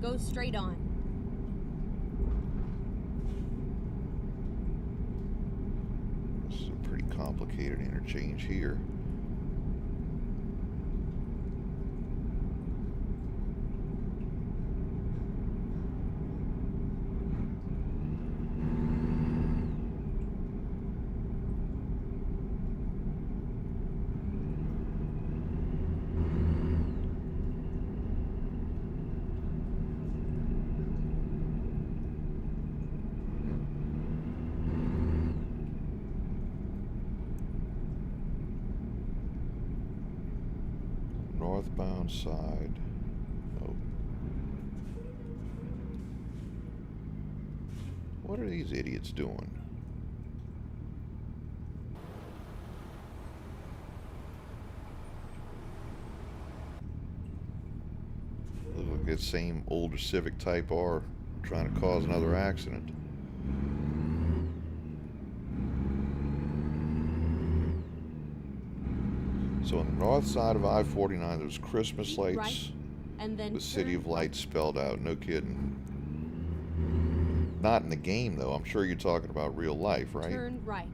Go straight on. This is a pretty complicated interchange here. Northbound side. Oh. What are these idiots doing? Look like that same older Civic Type R trying to cause another accident. So on the north side of I-49, there's Christmas Keep lights right, and then with City turn of Lights spelled out. No kidding. Not in the game, though. I'm sure you're talking about real life, right? Turn right.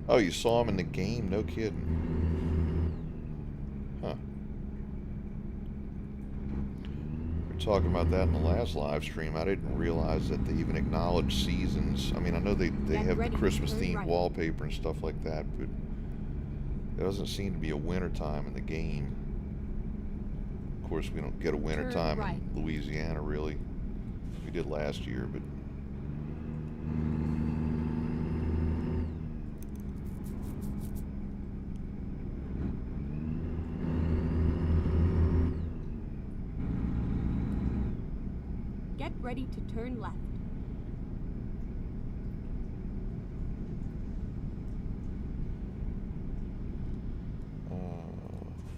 Oh, you saw him in the game? No kidding. Huh. We were talking about that in the last live stream. I didn't realize that they even acknowledge seasons. I mean, I know they have the Christmas-themed wallpaper and stuff like that, but there doesn't seem to be a winter time in the game. Of course, we don't get a winter time in Louisiana, really. We did last year, but... Get ready to turn left.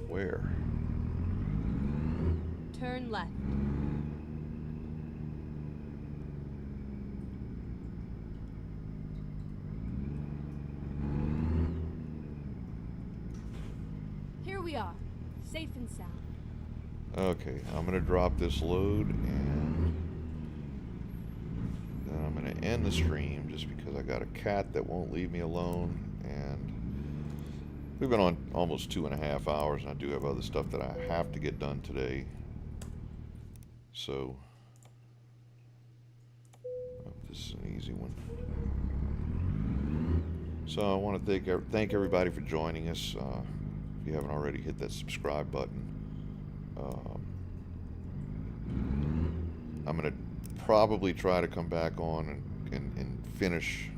Where? turn left. Here we are, safe and sound. Okay, I'm going to drop this load and then I'm going to end the stream just because I got a cat that won't leave me alone, and we've been on almost 2.5 hours, and I do have other stuff that I have to get done today. So, this is an easy one. So I want to thank everybody for joining us. If you haven't already, hit that subscribe button. I'm going to probably try to come back on and finish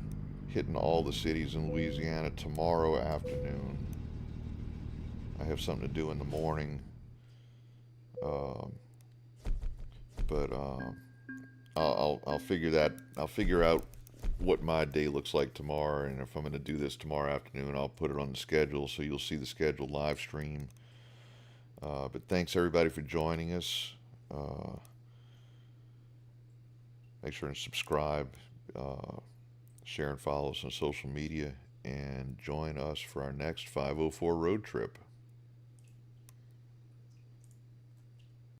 hitting all the cities in Louisiana tomorrow afternoon. I have something to do in the morning, but I'll figure out what my day looks like tomorrow, and if I'm going to do this tomorrow afternoon, I'll put it on the schedule so you'll see the scheduled live stream. But thanks everybody for joining us. Make sure and subscribe, share and follow us on social media, and join us for our next 504 road trip.